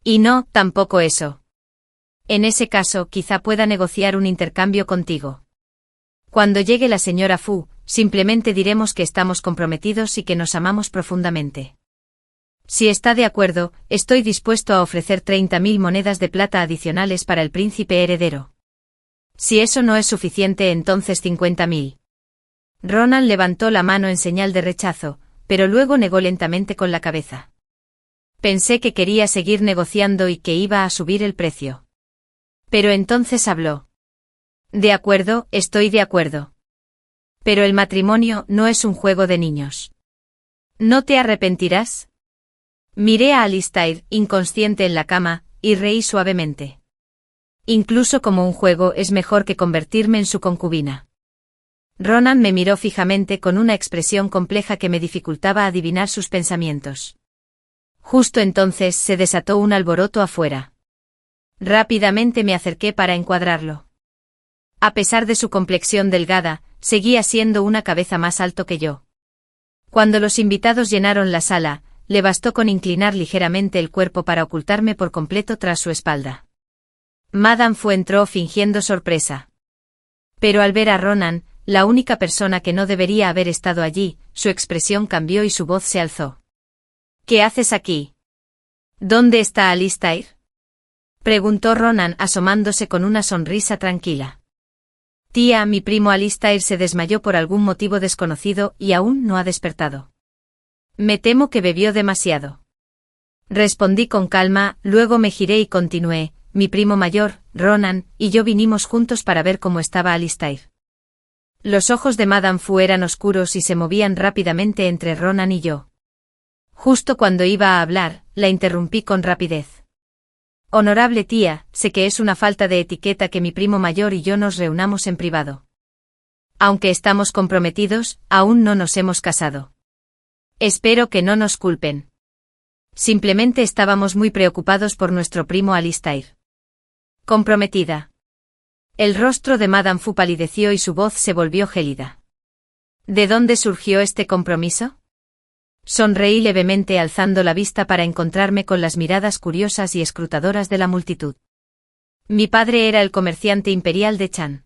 «Y no, tampoco eso». «En ese caso, quizá pueda negociar un intercambio contigo. Cuando llegue la señora Fu, simplemente diremos que estamos comprometidos y que nos amamos profundamente. Si está de acuerdo, estoy dispuesto a ofrecer 30.000 monedas de plata adicionales para el príncipe heredero. Si eso no es suficiente, entonces 50.000. Ronan levantó la mano en señal de rechazo, pero luego negó lentamente con la cabeza. Pensé que quería seguir negociando y que iba a subir el precio. Pero entonces habló. «De acuerdo, estoy de acuerdo. Pero el matrimonio no es un juego de niños. ¿No te arrepentirás?». Miré a Alistair, inconsciente en la cama, y reí suavemente. «Incluso como un juego es mejor que convertirme en su concubina». Ronan me miró fijamente con una expresión compleja que me dificultaba adivinar sus pensamientos. Justo entonces se desató un alboroto afuera. Rápidamente me acerqué para encuadrarlo. A pesar de su complexión delgada, seguía siendo una cabeza más alto que yo. Cuando los invitados llenaron la sala, le bastó con inclinar ligeramente el cuerpo para ocultarme por completo tras su espalda. Madame Fu entró fingiendo sorpresa. Pero al ver a Ronan, la única persona que no debería haber estado allí, su expresión cambió y su voz se alzó. ¿Qué haces aquí? ¿Dónde está Alistair? Preguntó Ronan asomándose con una sonrisa tranquila. Tía, mi primo Alistair se desmayó por algún motivo desconocido y aún no ha despertado. Me temo que bebió demasiado. Respondí con calma, luego me giré y continué, mi primo mayor, Ronan, y yo vinimos juntos para ver cómo estaba Alistair. Los ojos de Madame Fu eran oscuros y se movían rápidamente entre Ronan y yo. Justo cuando iba a hablar, la interrumpí con rapidez. Honorable tía, sé que es una falta de etiqueta que mi primo mayor y yo nos reunamos en privado. Aunque estamos comprometidos, aún no nos hemos casado. Espero que no nos culpen. Simplemente estábamos muy preocupados por nuestro primo Alistair. Comprometida. El rostro de Madame Fu palideció y su voz se volvió gélida. ¿De dónde surgió este compromiso? Sonreí levemente alzando la vista para encontrarme con las miradas curiosas y escrutadoras de la multitud. Mi padre era el comerciante imperial de Chan.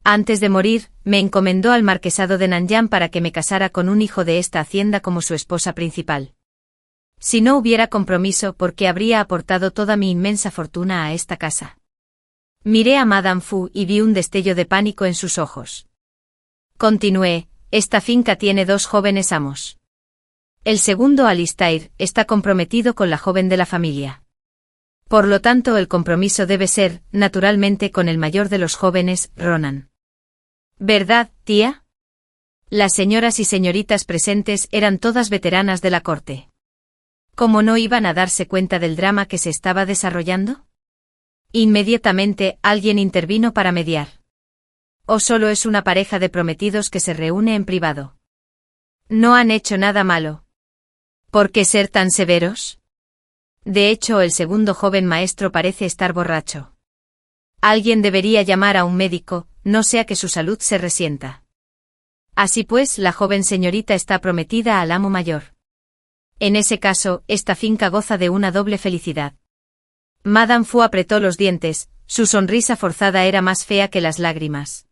Antes de morir, me encomendó al marquesado de Nanyang para que me casara con un hijo de esta hacienda como su esposa principal. Si no hubiera compromiso, ¿por qué habría aportado toda mi inmensa fortuna a esta casa? Miré a Madame Fu y vi un destello de pánico en sus ojos. Continué, esta finca tiene 2 jóvenes amos. El segundo, Alistair, está comprometido con la joven de la familia. Por lo tanto, el compromiso debe ser, naturalmente, con el mayor de los jóvenes, Ronan. ¿Verdad, tía? Las señoras y señoritas presentes eran todas veteranas de la corte. ¿Cómo no iban a darse cuenta del drama que se estaba desarrollando? Inmediatamente, alguien intervino para mediar. ¿O solo es una pareja de prometidos que se reúne en privado? No han hecho nada malo. ¿Por qué ser tan severos? De hecho, el segundo joven maestro parece estar borracho. Alguien debería llamar a un médico, no sea que su salud se resienta. Así pues, la joven señorita está prometida al amo mayor. En ese caso, esta finca goza de una doble felicidad. Madame Fu apretó los dientes, su sonrisa forzada era más fea que las lágrimas.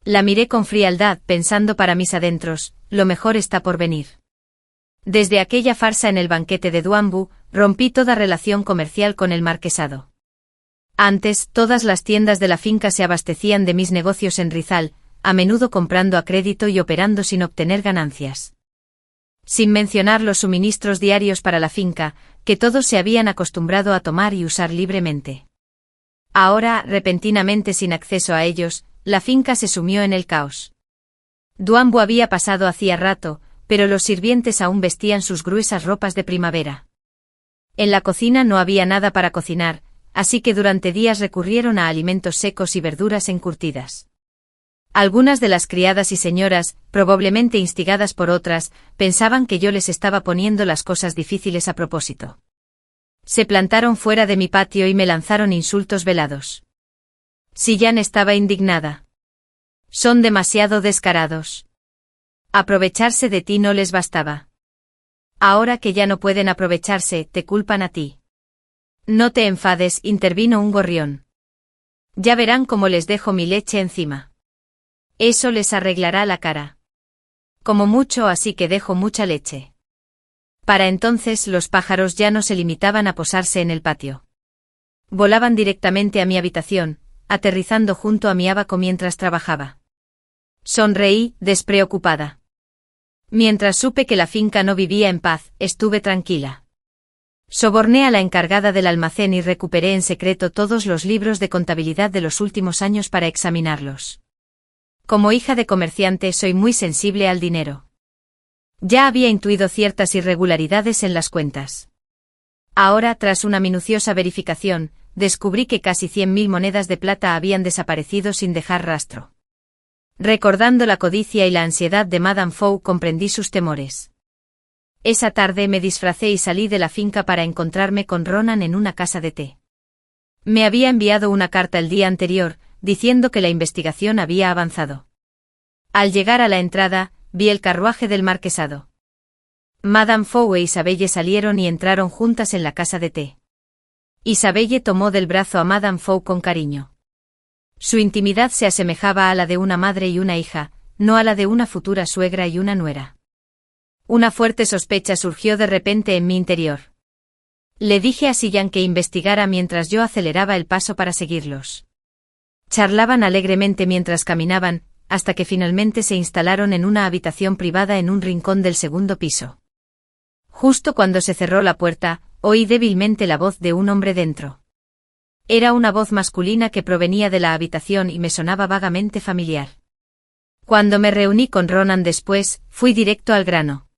La miré con frialdad, pensando para mis adentros, lo mejor está por venir. Desde aquella farsa en el banquete de Duanbu, rompí toda relación comercial con el marquesado. Antes, todas las tiendas de la finca se abastecían de mis negocios en Rizal, a menudo comprando a crédito y operando sin obtener ganancias. Sin mencionar los suministros diarios para la finca, que todos se habían acostumbrado a tomar y usar libremente. Ahora, repentinamente sin acceso a ellos, la finca se sumió en el caos. Duanbu había pasado hacía rato, pero los sirvientes aún vestían sus gruesas ropas de primavera. En la cocina no había nada para cocinar, así que durante días recurrieron a alimentos secos y verduras encurtidas. Algunas de las criadas y señoras, probablemente instigadas por otras, pensaban que yo les estaba poniendo las cosas difíciles a propósito. Se plantaron fuera de mi patio y me lanzaron insultos velados. Sillan estaba indignada. Son demasiado descarados. Aprovecharse de ti no les bastaba. Ahora que ya no pueden aprovecharse, te culpan a ti. No te enfades, intervino un gorrión. Ya verán cómo les dejo mi leche encima. Eso les arreglará la cara. Como mucho, así que dejo mucha leche. Para entonces los pájaros ya no se limitaban a posarse en el patio. Volaban directamente a mi habitación, aterrizando junto a mi abaco mientras trabajaba. Sonreí, despreocupada. Mientras supe que la finca no vivía en paz, estuve tranquila. Soborné a la encargada del almacén y recuperé en secreto todos los libros de contabilidad de los últimos años para examinarlos. Como hija de comerciante soy muy sensible al dinero. Ya había intuido ciertas irregularidades en las cuentas. Ahora, tras una minuciosa verificación, descubrí que casi 100.000 monedas de plata habían desaparecido sin dejar rastro. Recordando la codicia y la ansiedad de Madame Fu, comprendí sus temores. Esa tarde me disfracé y salí de la finca para encontrarme con Ronan en una casa de té. Me había enviado una carta el día anterior, diciendo que la investigación había avanzado. Al llegar a la entrada, vi el carruaje del marquesado. Madame Fou e Isabelle salieron y entraron juntas en la casa de té. Isabelle tomó del brazo a Madame Fou con cariño. Su intimidad se asemejaba a la de una madre y una hija, no a la de una futura suegra y una nuera. Una fuerte sospecha surgió de repente en mi interior. Le dije a Sillan que investigara mientras yo aceleraba el paso para seguirlos. Charlaban alegremente mientras caminaban, hasta que finalmente se instalaron en una habitación privada en un rincón del segundo piso. Justo cuando se cerró la puerta, oí débilmente la voz de un hombre dentro. Era una voz masculina que provenía de la habitación y me sonaba vagamente familiar. Cuando me reuní con Ronan después, fui directo al grano.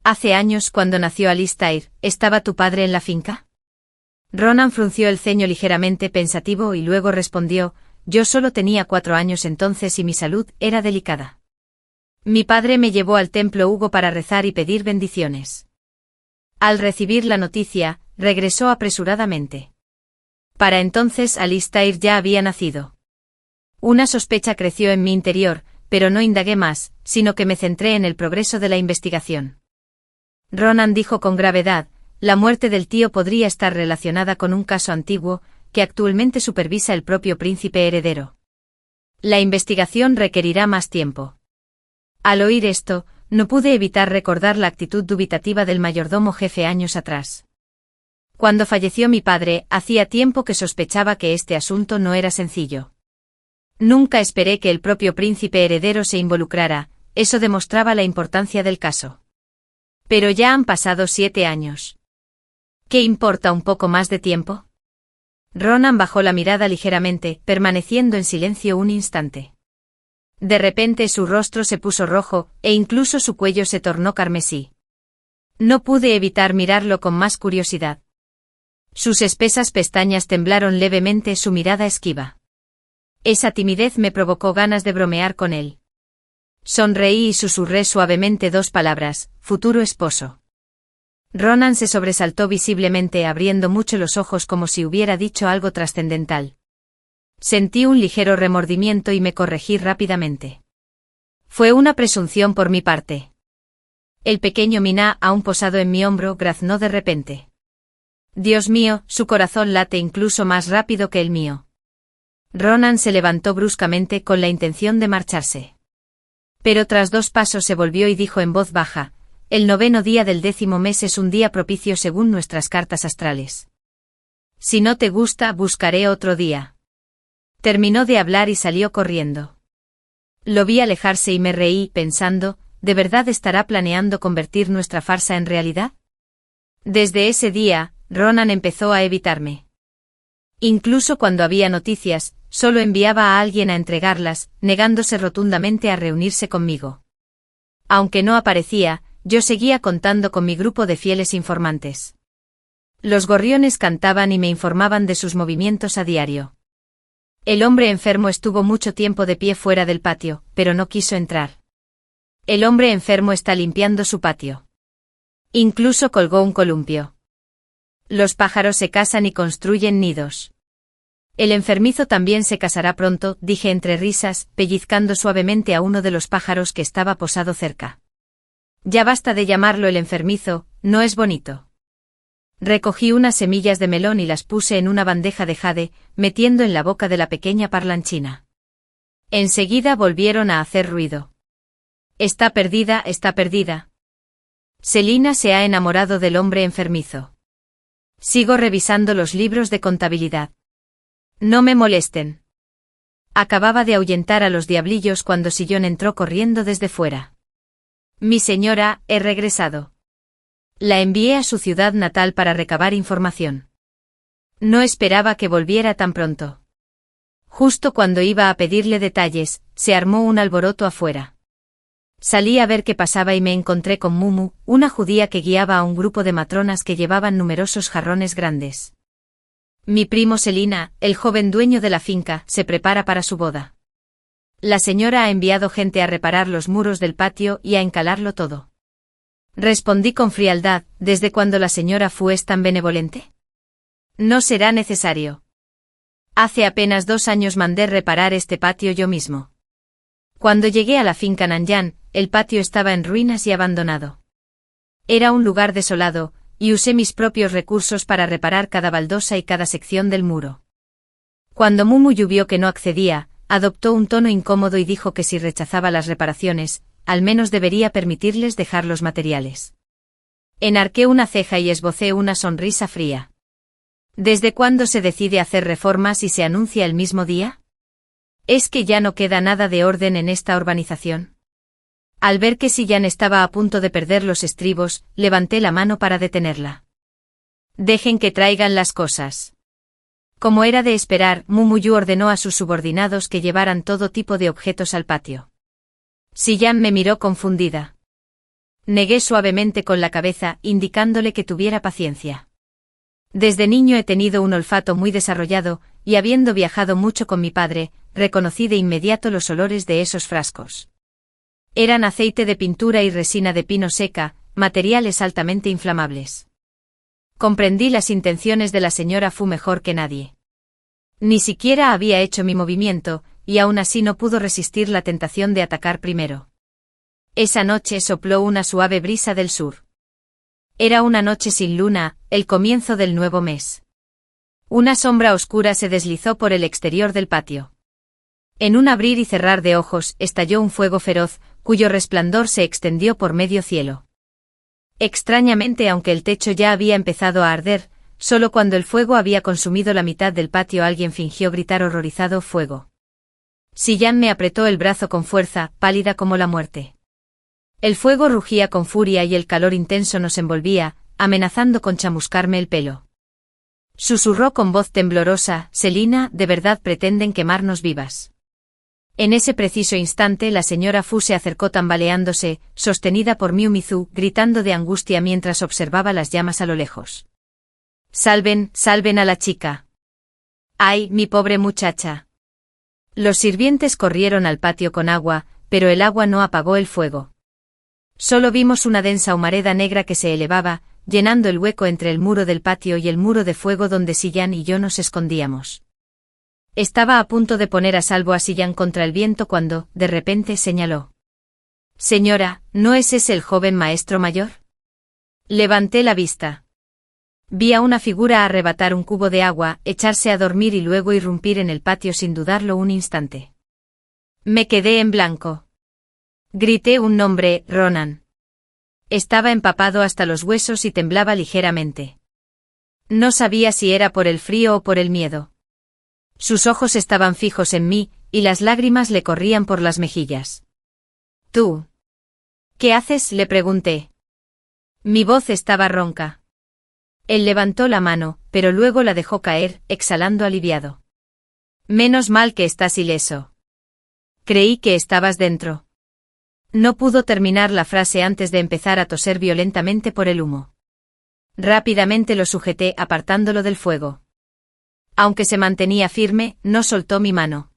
Hace años, cuando nació Alistair, ¿estaba tu padre en la finca? Ronan frunció el ceño ligeramente pensativo y luego respondió, yo solo tenía 4 años entonces y mi salud era delicada. Mi padre me llevó al templo Hugo para rezar y pedir bendiciones. Al recibir la noticia, regresó apresuradamente. Para entonces Alistair ya había nacido. Una sospecha creció en mi interior, pero no indagué más, sino que me centré en el progreso de la investigación. Ronan dijo con gravedad, la muerte del tío podría estar relacionada con un caso antiguo, que actualmente supervisa el propio príncipe heredero. La investigación requerirá más tiempo. Al oír esto, no pude evitar recordar la actitud dubitativa del mayordomo jefe años atrás. Cuando falleció mi padre, hacía tiempo que sospechaba que este asunto no era sencillo. Nunca esperé que el propio príncipe heredero se involucrara, eso demostraba la importancia del caso. Pero ya han pasado 7 años. ¿Qué importa un poco más de tiempo? Ronan bajó la mirada ligeramente, permaneciendo en silencio un instante. De repente su rostro se puso rojo, e incluso su cuello se tornó carmesí. No pude evitar mirarlo con más curiosidad. Sus espesas pestañas temblaron levemente, su mirada esquiva. Esa timidez me provocó ganas de bromear con él. Sonreí y susurré suavemente 2 palabras, futuro esposo. Ronan se sobresaltó visiblemente, abriendo mucho los ojos como si hubiera dicho algo trascendental. Sentí un ligero remordimiento y me corregí rápidamente. Fue una presunción por mi parte. El pequeño Miná, aún posado en mi hombro, graznó de repente. Dios mío, su corazón late incluso más rápido que el mío. Ronan se levantó bruscamente con la intención de marcharse. Pero tras 2 pasos se volvió y dijo en voz baja, el 9º día del 10º mes es un día propicio según nuestras cartas astrales. Si no te gusta, buscaré otro día. Terminó de hablar y salió corriendo. Lo vi alejarse y me reí, pensando, ¿de verdad estará planeando convertir nuestra farsa en realidad? Desde ese día, Ronan empezó a evitarme. Incluso cuando había noticias, solo enviaba a alguien a entregarlas, negándose rotundamente a reunirse conmigo. Aunque no aparecía, yo seguía contando con mi grupo de fieles informantes. Los gorriones cantaban y me informaban de sus movimientos a diario. El hombre enfermo estuvo mucho tiempo de pie fuera del patio, pero no quiso entrar. El hombre enfermo está limpiando su patio. Incluso colgó un columpio. Los pájaros se casan y construyen nidos. El enfermizo también se casará pronto, dije entre risas, pellizcando suavemente a uno de los pájaros que estaba posado cerca. Ya basta de llamarlo el enfermizo, no es bonito. Recogí unas semillas de melón y las puse en una bandeja de jade, metiendo en la boca de la pequeña parlanchina. Enseguida volvieron a hacer ruido. Está perdida, está perdida. Selina se ha enamorado del hombre enfermizo. Sigo revisando los libros de contabilidad. No me molesten. Acababa de ahuyentar a los diablillos cuando Sillón entró corriendo desde fuera. Mi señora, he regresado. La envié a su ciudad natal para recabar información. No esperaba que volviera tan pronto. Justo cuando iba a pedirle detalles, se armó un alboroto afuera. Salí a ver qué pasaba y me encontré con Mumu, una judía que guiaba a un grupo de matronas que llevaban numerosos jarrones grandes. Mi primo Selina, el joven dueño de la finca, se prepara para su boda. La señora ha enviado gente a reparar los muros del patio y a encalarlo todo. Respondí con frialdad, ¿desde cuándo la señora Fu es tan benevolente? No será necesario. Hace apenas 2 años mandé reparar este patio yo mismo. Cuando llegué a la finca Nanyan, el patio estaba en ruinas y abandonado. Era un lugar desolado, y usé mis propios recursos para reparar cada baldosa y cada sección del muro. Cuando Mumuyu vio que no accedía, adoptó un tono incómodo y dijo que si rechazaba las reparaciones, al menos debería permitirles dejar los materiales. Enarqué una ceja y esbocé una sonrisa fría. ¿Desde cuándo se decide hacer reformas y se anuncia el mismo día? ¿Es que ya no queda nada de orden en esta urbanización? Al ver que Siyan estaba a punto de perder los estribos, levanté la mano para detenerla. Dejen que traigan las cosas. Como era de esperar, Mumuyu ordenó a sus subordinados que llevaran todo tipo de objetos al patio. Siyan me miró confundida. Negué suavemente con la cabeza, indicándole que tuviera paciencia. Desde niño he tenido un olfato muy desarrollado, y habiendo viajado mucho con mi padre, reconocí de inmediato los olores de esos frascos. Eran aceite de pintura y resina de pino seca, materiales altamente inflamables. Comprendí las intenciones de la señora Fu mejor que nadie. Ni siquiera había hecho mi movimiento, y aún así no pudo resistir la tentación de atacar primero. Esa noche sopló una suave brisa del sur. Era una noche sin luna, el comienzo del nuevo mes. Una sombra oscura se deslizó por el exterior del patio. En un abrir y cerrar de ojos estalló un fuego feroz, cuyo resplandor se extendió por medio cielo. Extrañamente, aunque el techo ya había empezado a arder, solo cuando el fuego había consumido la mitad del patio alguien fingió gritar horrorizado «fuego». Siyan me apretó el brazo con fuerza, pálida como la muerte. El fuego rugía con furia y el calor intenso nos envolvía, amenazando con chamuscarme el pelo. Susurró con voz temblorosa, «Selina, ¿de verdad pretenden quemarnos vivas?» En ese preciso instante la señora Fu se acercó tambaleándose, sostenida por Miu Mizu, gritando de angustia mientras observaba las llamas a lo lejos. «Salven, salven a la chica». «¡Ay, mi pobre muchacha!». Los sirvientes corrieron al patio con agua, pero el agua no apagó el fuego. Solo vimos una densa humareda negra que se elevaba, llenando el hueco entre el muro del patio y el muro de fuego donde Siyan y yo nos escondíamos. Estaba a punto de poner a salvo a Siyan contra el viento cuando, de repente, señaló. «Señora, ¿no es ese el joven maestro mayor?». Levanté la vista. Vi a una figura arrebatar un cubo de agua, echarse a dormir y luego irrumpir en el patio sin dudarlo un instante. Me quedé en blanco. Grité un nombre, Ronan. Estaba empapado hasta los huesos y temblaba ligeramente. No sabía si era por el frío o por el miedo. Sus ojos estaban fijos en mí, y las lágrimas le corrían por las mejillas. «¿Tú? ¿Qué haces?», le pregunté. Mi voz estaba ronca. Él levantó la mano, pero luego la dejó caer, exhalando aliviado. «Menos mal que estás ileso. Creí que estabas dentro». No pudo terminar la frase antes de empezar a toser violentamente por el humo. Rápidamente lo sujeté apartándolo del fuego. Aunque se mantenía firme, no soltó mi mano.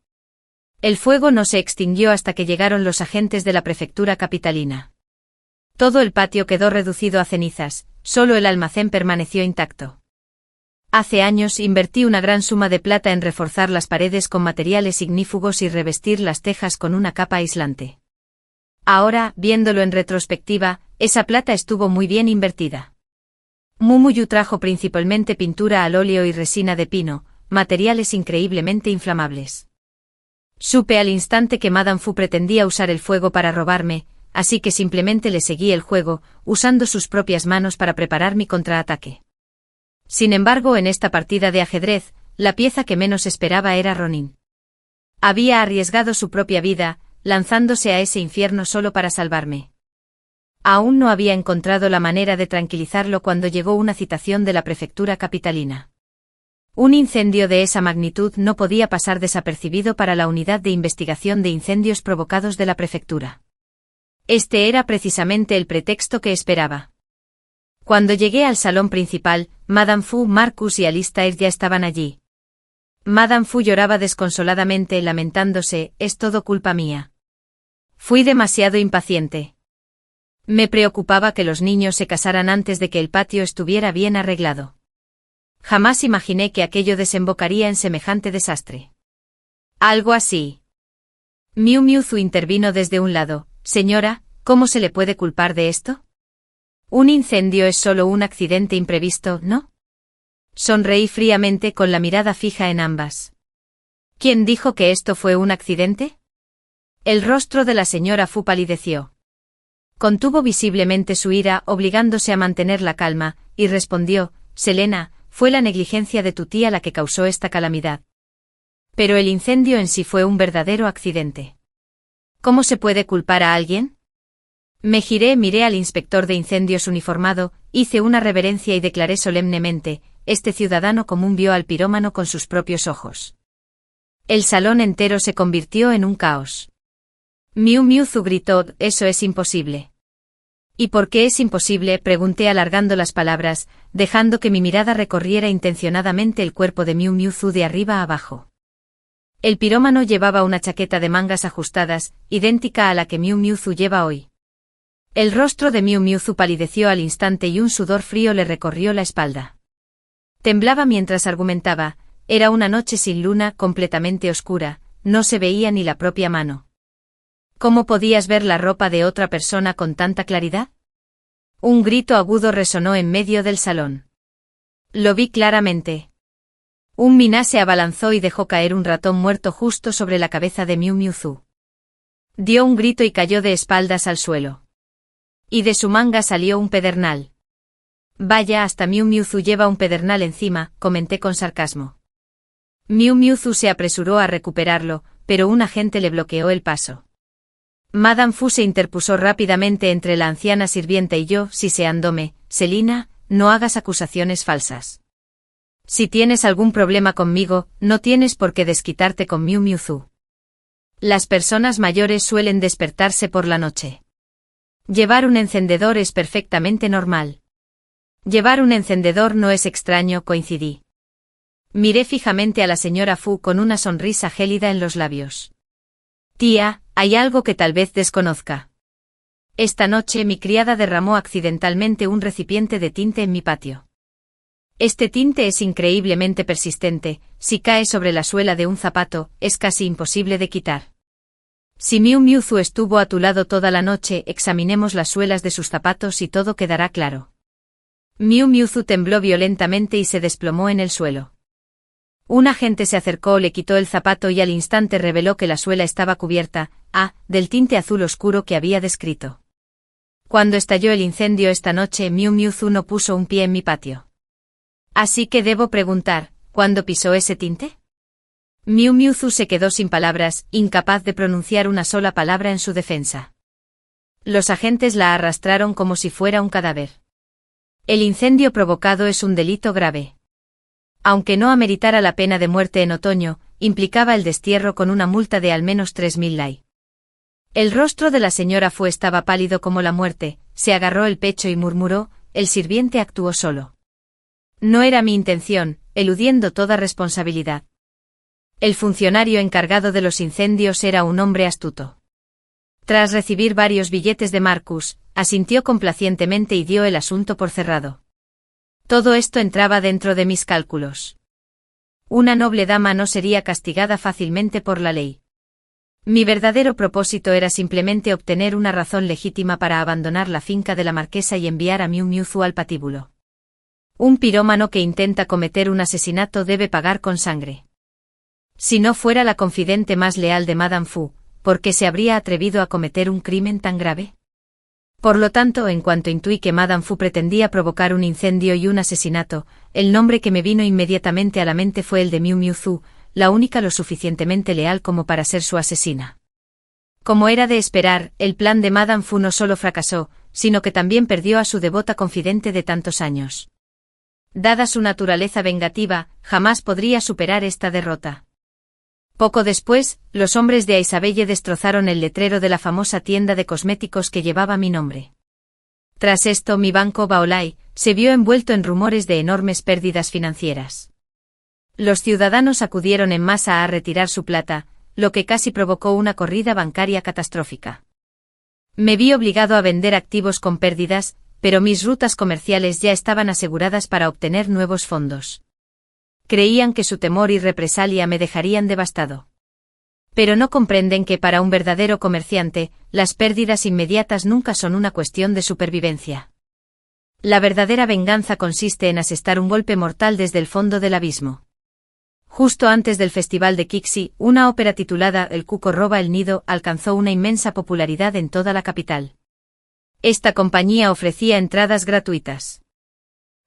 El fuego no se extinguió hasta que llegaron los agentes de la prefectura capitalina. Todo el patio quedó reducido a cenizas, solo el almacén permaneció intacto. Hace años invertí una gran suma de plata en reforzar las paredes con materiales ignífugos y revestir las tejas con una capa aislante. Ahora, viéndolo en retrospectiva, esa plata estuvo muy bien invertida. Mumuyu trajo principalmente pintura al óleo y resina de pino, materiales increíblemente inflamables. Supe al instante que Madame Fu pretendía usar el fuego para robarme, así que simplemente le seguí el juego, usando sus propias manos para preparar mi contraataque. Sin embargo, en esta partida de ajedrez, la pieza que menos esperaba era Ronin. Había arriesgado su propia vida, lanzándose a ese infierno solo para salvarme. Aún no había encontrado la manera de tranquilizarlo cuando llegó una citación de la prefectura capitalina. Un incendio de esa magnitud no podía pasar desapercibido para la unidad de investigación de incendios provocados de la prefectura. Este era precisamente el pretexto que esperaba. Cuando llegué al salón principal, Madame Fu, Marcus y Alistair ya estaban allí. Madame Fu lloraba desconsoladamente, lamentándose, «Es todo culpa mía. Fui demasiado impaciente. Me preocupaba que los niños se casaran antes de que el patio estuviera bien arreglado. Jamás imaginé que aquello desembocaría en semejante desastre. Algo así. Miu Miuzu intervino desde un lado. Señora, ¿cómo se le puede culpar de esto? Un incendio es solo un accidente imprevisto, ¿no? Sonreí fríamente con la mirada fija en ambas. ¿Quién dijo que esto fue un accidente? El rostro de la señora Fu palideció. Contuvo visiblemente su ira, obligándose a mantener la calma, y respondió: Selena, fue la negligencia de tu tía la que causó esta calamidad. Pero el incendio en sí fue un verdadero accidente. ¿Cómo se puede culpar a alguien? Me giré, miré al inspector de incendios uniformado, hice una reverencia y declaré solemnemente: este ciudadano común vio al pirómano con sus propios ojos. El salón entero se convirtió en un caos. Miu Miuzu gritó: eso es imposible. ¿Y por qué es imposible?, pregunté alargando las palabras, dejando que mi mirada recorriera intencionadamente el cuerpo de Miu Miuzu de arriba a abajo. El pirómano llevaba una chaqueta de mangas ajustadas, idéntica a la que Miu Miuzu lleva hoy. El rostro de Miu Miuzu palideció al instante y un sudor frío le recorrió la espalda. Temblaba mientras argumentaba: era una noche sin luna, completamente oscura, no se veía ni la propia mano. ¿Cómo podías ver la ropa de otra persona con tanta claridad? Un grito agudo resonó en medio del salón. Lo vi claramente. Un miná se abalanzó y dejó caer un ratón muerto justo sobre la cabeza de Miu Miuzu. Dio un grito y cayó de espaldas al suelo. Y de su manga salió un pedernal. Vaya, hasta Miu Miuzu lleva un pedernal encima, comenté con sarcasmo. Miu Miuzu se apresuró a recuperarlo, pero un agente le bloqueó el paso. Madame Fu se interpuso rápidamente entre la anciana sirvienta y yo, siseándome: Selina, no hagas acusaciones falsas. Si tienes algún problema conmigo, no tienes por qué desquitarte con Miu Miuzu. Las personas mayores suelen despertarse por la noche. Llevar un encendedor es perfectamente normal. Llevar un encendedor no es extraño, coincidí. Miré fijamente a la señora Fu con una sonrisa gélida en los labios. Tía, hay algo que tal vez desconozca. Esta noche mi criada derramó accidentalmente un recipiente de tinte en mi patio. Este tinte es increíblemente persistente, si cae sobre la suela de un zapato, es casi imposible de quitar. Si Miu Miuzu estuvo a tu lado toda la noche, examinemos las suelas de sus zapatos y todo quedará claro. Miu Miuzu tembló violentamente y se desplomó en el suelo. Un agente se acercó, le quitó el zapato y al instante reveló que la suela estaba cubierta, del tinte azul oscuro que había descrito. Cuando estalló el incendio esta noche, Miu Miuzu no puso un pie en mi patio. Así que debo preguntar, ¿cuándo pisó ese tinte? Miu Miuzu se quedó sin palabras, incapaz de pronunciar una sola palabra en su defensa. Los agentes la arrastraron como si fuera un cadáver. El incendio provocado es un delito grave. Aunque no ameritara la pena de muerte en otoño, implicaba el destierro con una multa de al menos 3000 lei. El rostro de la señora Fu estaba pálido como la muerte, se agarró el pecho y murmuró: el sirviente actuó solo. No era mi intención, eludiendo toda responsabilidad. El funcionario encargado de los incendios era un hombre astuto. Tras recibir varios billetes de Marcus, asintió complacientemente y dio el asunto por cerrado. Todo esto entraba dentro de mis cálculos. Una noble dama no sería castigada fácilmente por la ley. Mi verdadero propósito era simplemente obtener una razón legítima para abandonar la finca de la marquesa y enviar a Miu Miuzu al patíbulo. Un pirómano que intenta cometer un asesinato debe pagar con sangre. Si no fuera la confidente más leal de Madame Fu, ¿por qué se habría atrevido a cometer un crimen tan grave? Por lo tanto, en cuanto intuí que Madame Fu pretendía provocar un incendio y un asesinato, el nombre que me vino inmediatamente a la mente fue el de Miu Miuzu, la única lo suficientemente leal como para ser su asesina. Como era de esperar, el plan de Madame Fu no solo fracasó, sino que también perdió a su devota confidente de tantos años. Dada su naturaleza vengativa, jamás podría superar esta derrota. Poco después, los hombres de Aisabelle destrozaron el letrero de la famosa tienda de cosméticos que llevaba mi nombre. Tras esto, mi banco Baolai se vio envuelto en rumores de enormes pérdidas financieras. Los ciudadanos acudieron en masa a retirar su plata, lo que casi provocó una corrida bancaria catastrófica. Me vi obligado a vender activos con pérdidas, pero mis rutas comerciales ya estaban aseguradas para obtener nuevos fondos. Creían que su temor y represalia me dejarían devastado. Pero no comprenden que para un verdadero comerciante, las pérdidas inmediatas nunca son una cuestión de supervivencia. La verdadera venganza consiste en asestar un golpe mortal desde el fondo del abismo. Justo antes del Festival de Kixi, una ópera titulada El cuco roba el nido alcanzó una inmensa popularidad en toda la capital. Esta compañía ofrecía entradas gratuitas.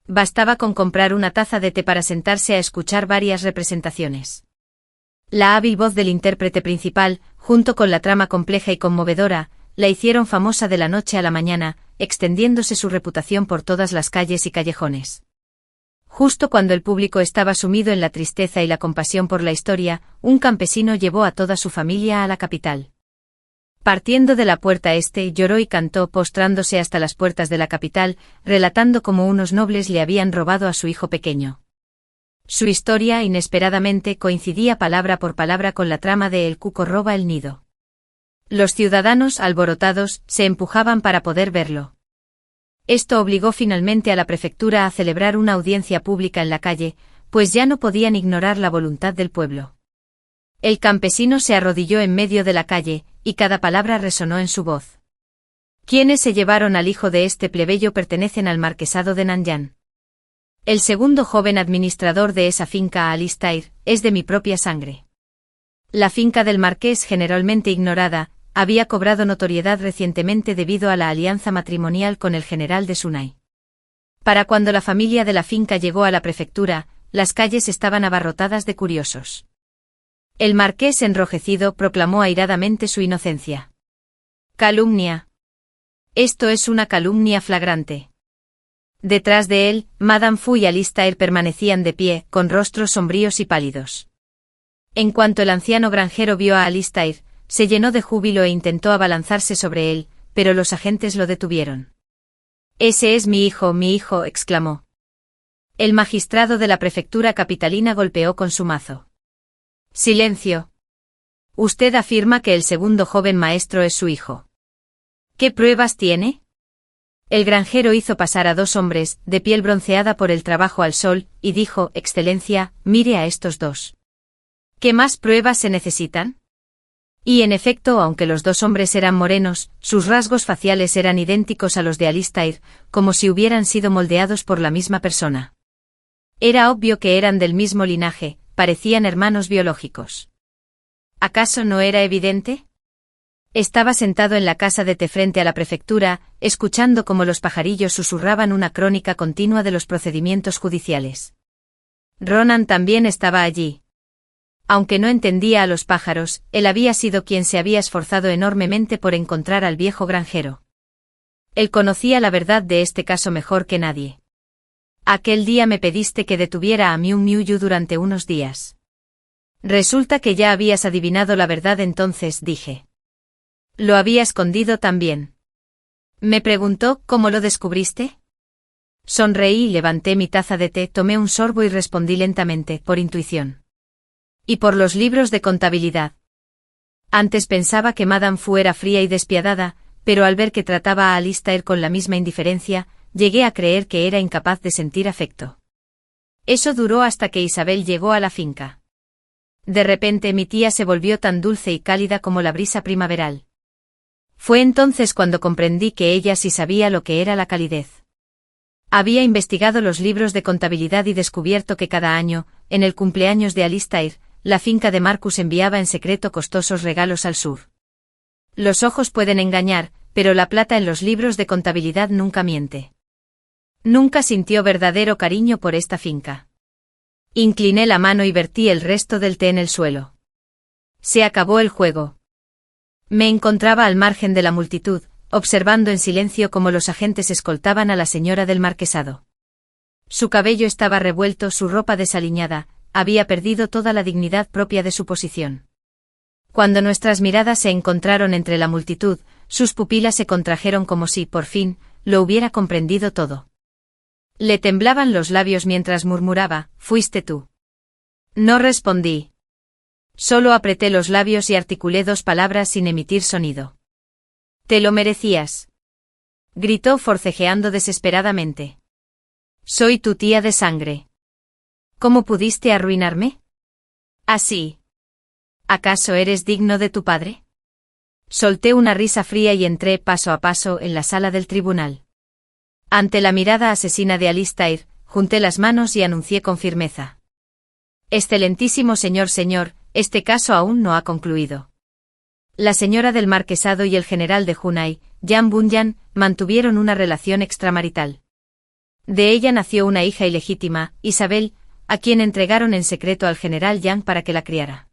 Bastaba con comprar una taza de té para sentarse a escuchar varias representaciones. La hábil voz del intérprete principal, junto con la trama compleja y conmovedora, la hicieron famosa de la noche a la mañana, extendiéndose su reputación por todas las calles y callejones. Justo cuando el público estaba sumido en la tristeza y la compasión por la historia, un campesino llevó a toda su familia a la capital. Partiendo de la puerta este, lloró y cantó postrándose hasta las puertas de la capital, relatando cómo unos nobles le habían robado a su hijo pequeño. Su historia, inesperadamente, coincidía palabra por palabra con la trama de El cuco roba el nido. Los ciudadanos, alborotados, se empujaban para poder verlo. Esto obligó finalmente a la prefectura a celebrar una audiencia pública en la calle, pues ya no podían ignorar la voluntad del pueblo. El campesino se arrodilló en medio de la calle, y cada palabra resonó en su voz. ¿Quiénes se llevaron al hijo de este plebeyo pertenecen al marquesado de Nanyan? El segundo joven administrador de esa finca, Alistair, es de mi propia sangre. La finca del marqués, generalmente ignorada, había cobrado notoriedad recientemente debido a la alianza matrimonial con el general de Sunai. Para cuando la familia de la finca llegó a la prefectura, las calles estaban abarrotadas de curiosos. El marqués, enrojecido, proclamó airadamente su inocencia. Calumnia. Esto es una calumnia flagrante. Detrás de él, Madame Fu y Alistair permanecían de pie, con rostros sombríos y pálidos. En cuanto el anciano granjero vio a Alistair, se llenó de júbilo e intentó abalanzarse sobre él, pero los agentes lo detuvieron. «Ese es mi hijo», exclamó. El magistrado de la prefectura capitalina golpeó con su mazo. «Silencio. Usted afirma que el segundo joven maestro es su hijo. ¿Qué pruebas tiene?» El granjero hizo pasar a dos hombres, de piel bronceada por el trabajo al sol, y dijo: «Excelencia, mire a estos dos. ¿Qué más pruebas se necesitan?» Y en efecto, aunque los dos hombres eran morenos, sus rasgos faciales eran idénticos a los de Alistair, como si hubieran sido moldeados por la misma persona. Era obvio que eran del mismo linaje, parecían hermanos biológicos. ¿Acaso no era evidente? Estaba sentado en la casa de té frente a la prefectura, escuchando cómo los pajarillos susurraban una crónica continua de los procedimientos judiciales. Ronan también estaba allí. Aunque no entendía a los pájaros, él había sido quien se había esforzado enormemente por encontrar al viejo granjero. Él conocía la verdad de este caso mejor que nadie. Aquel día me pediste que detuviera a Miu Miu Yu durante unos días. Resulta que ya habías adivinado la verdad entonces, dije. Lo había escondido también. Me preguntó: ¿cómo lo descubriste? Sonreí y levanté mi taza de té, tomé un sorbo y respondí lentamente: por intuición. Y por los libros de contabilidad. Antes pensaba que Madame Fu era fría y despiadada, pero al ver que trataba a Alistair con la misma indiferencia, llegué a creer que era incapaz de sentir afecto. Eso duró hasta que Isabel llegó a la finca. De repente mi tía se volvió tan dulce y cálida como la brisa primaveral. Fue entonces cuando comprendí que ella sí sabía lo que era la calidez. Había investigado los libros de contabilidad y descubierto que cada año, en el cumpleaños de Alistair, la finca de Marcus enviaba en secreto costosos regalos al sur. Los ojos pueden engañar, pero la plata en los libros de contabilidad nunca miente. Nunca sintió verdadero cariño por esta finca. Incliné la mano y vertí el resto del té en el suelo. Se acabó el juego. Me encontraba al margen de la multitud, observando en silencio cómo los agentes escoltaban a la señora del marquesado. Su cabello estaba revuelto, su ropa desaliñada, había perdido toda la dignidad propia de su posición. Cuando nuestras miradas se encontraron entre la multitud, sus pupilas se contrajeron como si, por fin, lo hubiera comprendido todo. Le temblaban los labios mientras murmuraba: «¿Fuiste tú?». No respondí. Solo apreté los labios y articulé dos palabras sin emitir sonido. Te lo merecías. Gritó forcejeando desesperadamente. Soy tu tía de sangre. ¿Cómo pudiste arruinarme? Así. ¿Acaso eres digno de tu padre? Solté una risa fría y entré paso a paso en la sala del tribunal. Ante la mirada asesina de Alistair, junté las manos y anuncié con firmeza. Excelentísimo señor, este caso aún no ha concluido. La señora del marquesado y el general de Hunai, Jan Bunyan, mantuvieron una relación extramarital. De ella nació una hija ilegítima, Isabel, a quien entregaron en secreto al general Yang para que la criara.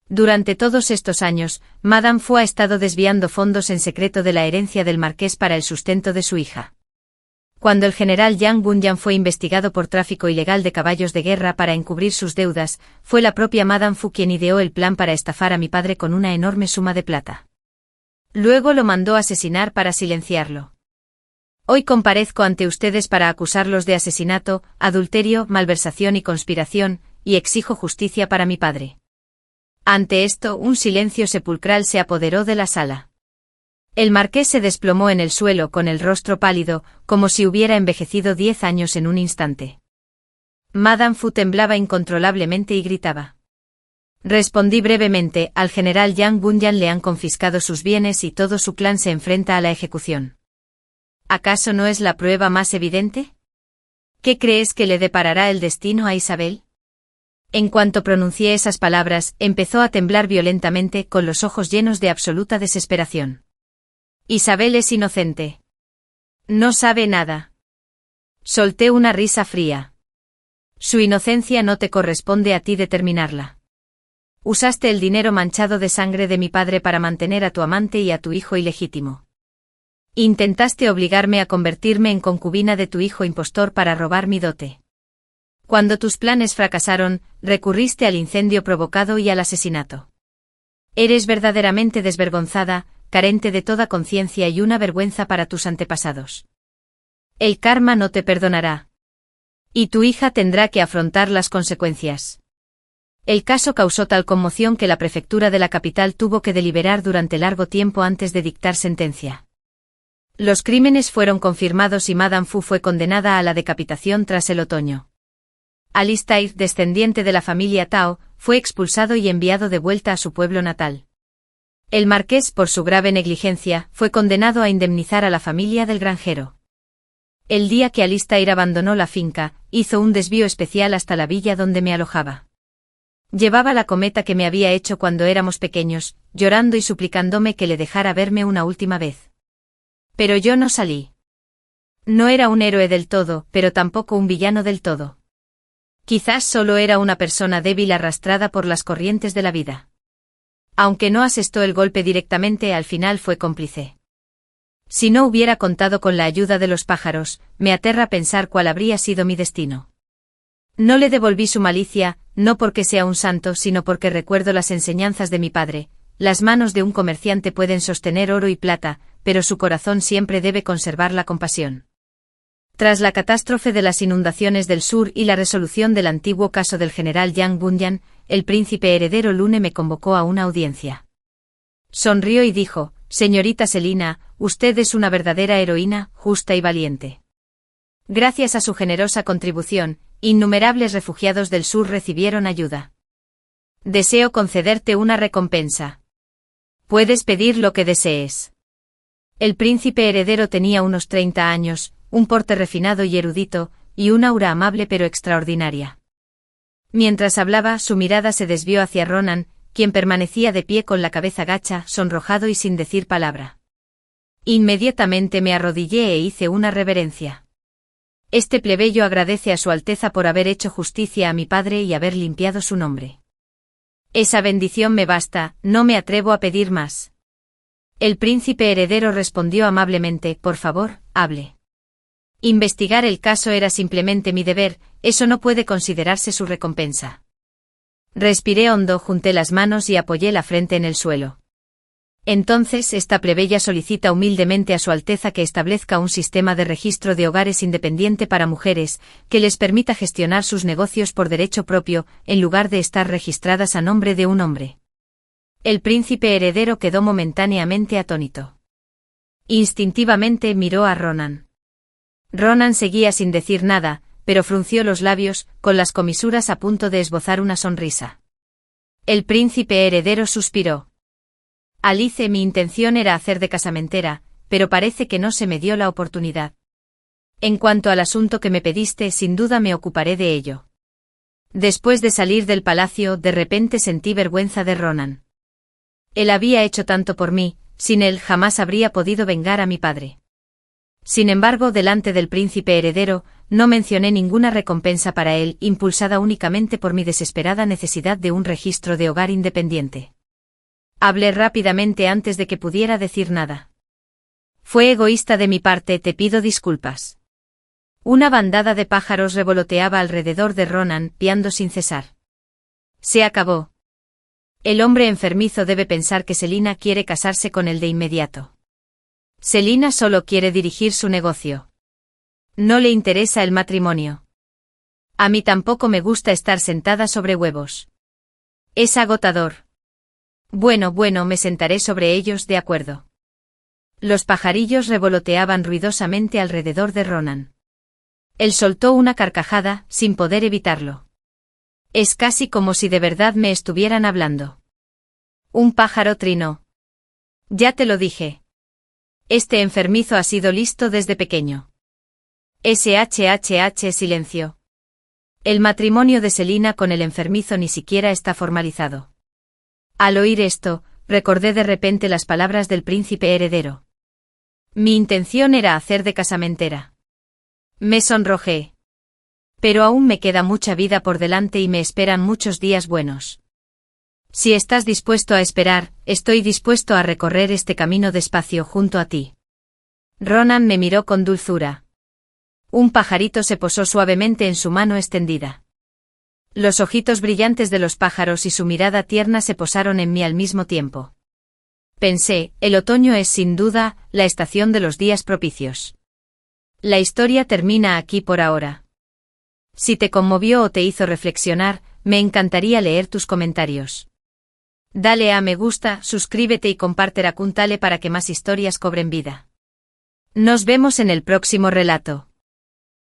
Durante todos estos años, Madame Fu ha estado desviando fondos en secreto de la herencia del marqués para el sustento de su hija. Cuando el general Yang Bunyan fue investigado por tráfico ilegal de caballos de guerra para encubrir sus deudas, fue la propia Madame Fu quien ideó el plan para estafar a mi padre con una enorme suma de plata. Luego lo mandó asesinar para silenciarlo. Hoy comparezco ante ustedes para acusarlos de asesinato, adulterio, malversación y conspiración, y exijo justicia para mi padre. Ante esto, un silencio sepulcral se apoderó de la sala. El marqués se desplomó en el suelo con el rostro pálido, como si hubiera envejecido 10 años en un instante. Madame Fu temblaba incontrolablemente y gritaba. Respondí brevemente, al general Yang Bunyan le han confiscado sus bienes y todo su clan se enfrenta a la ejecución. ¿Acaso no es la prueba más evidente? ¿Qué crees que le deparará el destino a Isabel? En cuanto pronuncié esas palabras, empezó a temblar violentamente con los ojos llenos de absoluta desesperación. Isabel es inocente. No sabe nada. Solté una risa fría. Su inocencia no te corresponde a ti determinarla. Usaste el dinero manchado de sangre de mi padre para mantener a tu amante y a tu hijo ilegítimo. Intentaste obligarme a convertirme en concubina de tu hijo impostor para robar mi dote. Cuando tus planes fracasaron, recurriste al incendio provocado y al asesinato. Eres verdaderamente desvergonzada, carente de toda conciencia y una vergüenza para tus antepasados. El karma no te perdonará. Y tu hija tendrá que afrontar las consecuencias. El caso causó tal conmoción que la prefectura de la capital tuvo que deliberar durante largo tiempo antes de dictar sentencia. Los crímenes fueron confirmados y Madame Fu fue condenada a la decapitación tras el otoño. Alistair, descendiente de la familia Tao, fue expulsado y enviado de vuelta a su pueblo natal. El marqués, por su grave negligencia, fue condenado a indemnizar a la familia del granjero. El día que Alistair abandonó la finca, hizo un desvío especial hasta la villa donde me alojaba. Llevaba la cometa que me había hecho cuando éramos pequeños, llorando y suplicándome que le dejara verme una última vez. Pero yo no salí. No era un héroe del todo, pero tampoco un villano del todo. Quizás solo era una persona débil arrastrada por las corrientes de la vida. Aunque no asestó el golpe directamente, al final fue cómplice. Si no hubiera contado con la ayuda de los pájaros, me aterra pensar cuál habría sido mi destino. No le devolví su malicia, no porque sea un santo, sino porque recuerdo las enseñanzas de mi padre. Las manos de un comerciante pueden sostener oro y plata, pero su corazón siempre debe conservar la compasión. Tras la catástrofe de las inundaciones del sur y la resolución del antiguo caso del general Yang Bunyan, el príncipe heredero Lune me convocó a una audiencia. Sonrió y dijo: «Señorita Selina, usted es una verdadera heroína, justa y valiente. Gracias a su generosa contribución, innumerables refugiados del sur recibieron ayuda. Deseo concederte una recompensa. Puedes pedir lo que desees». El príncipe heredero tenía unos 30 años, un porte refinado y erudito, y un aura amable pero extraordinaria. Mientras hablaba, su mirada se desvió hacia Ronan, quien permanecía de pie con la cabeza gacha, sonrojado y sin decir palabra. Inmediatamente me arrodillé e hice una reverencia. Este plebeyo agradece a su Alteza por haber hecho justicia a mi padre y haber limpiado su nombre. Esa bendición me basta, no me atrevo a pedir más. El príncipe heredero respondió amablemente: «Por favor, hable». Investigar el caso era simplemente mi deber, eso no puede considerarse su recompensa. Respiré hondo, junté las manos y apoyé la frente en el suelo. Entonces, esta plebeya solicita humildemente a su Alteza que establezca un sistema de registro de hogares independiente para mujeres, que les permita gestionar sus negocios por derecho propio, en lugar de estar registradas a nombre de un hombre. El príncipe heredero quedó momentáneamente atónito. Instintivamente miró a Ronan. Ronan seguía sin decir nada, pero frunció los labios, con las comisuras a punto de esbozar una sonrisa. El príncipe heredero suspiró. Alice, mi intención era hacer de casamentera, pero parece que no se me dio la oportunidad. En cuanto al asunto que me pediste, sin duda me ocuparé de ello. Después de salir del palacio, de repente sentí vergüenza de Ronan. Él había hecho tanto por mí, sin él jamás habría podido vengar a mi padre. Sin embargo, delante del príncipe heredero, no mencioné ninguna recompensa para él, impulsada únicamente por mi desesperada necesidad de un registro de hogar independiente. Hablé rápidamente antes de que pudiera decir nada. Fue egoísta de mi parte, te pido disculpas. Una bandada de pájaros revoloteaba alrededor de Ronan, piando sin cesar. Se acabó. El hombre enfermizo debe pensar que Selina quiere casarse con él de inmediato. Selina solo quiere dirigir su negocio. No le interesa el matrimonio. A mí tampoco me gusta estar sentada sobre huevos. Es agotador. Bueno, me sentaré sobre ellos, de acuerdo. Los pajarillos revoloteaban ruidosamente alrededor de Ronan. Él soltó una carcajada, sin poder evitarlo. Es casi como si de verdad me estuvieran hablando. Un pájaro trinó. Ya te lo dije. Este enfermizo ha sido listo desde pequeño. Silencio. El matrimonio de Selina con el enfermizo ni siquiera está formalizado. Al oír esto, recordé de repente las palabras del príncipe heredero. Mi intención era hacer de casamentera. Me sonrojé. Pero aún me queda mucha vida por delante y me esperan muchos días buenos. Si estás dispuesto a esperar, estoy dispuesto a recorrer este camino despacio junto a ti. Ronan me miró con dulzura. Un pajarito se posó suavemente en su mano extendida. Los ojitos brillantes de los pájaros y su mirada tierna se posaron en mí al mismo tiempo. Pensé, el otoño es sin duda la estación de los días propicios. La historia termina aquí por ahora. Si te conmovió o te hizo reflexionar, me encantaría leer tus comentarios. Dale a me gusta, suscríbete y comparte Racontale para que más historias cobren vida. Nos vemos en el próximo relato.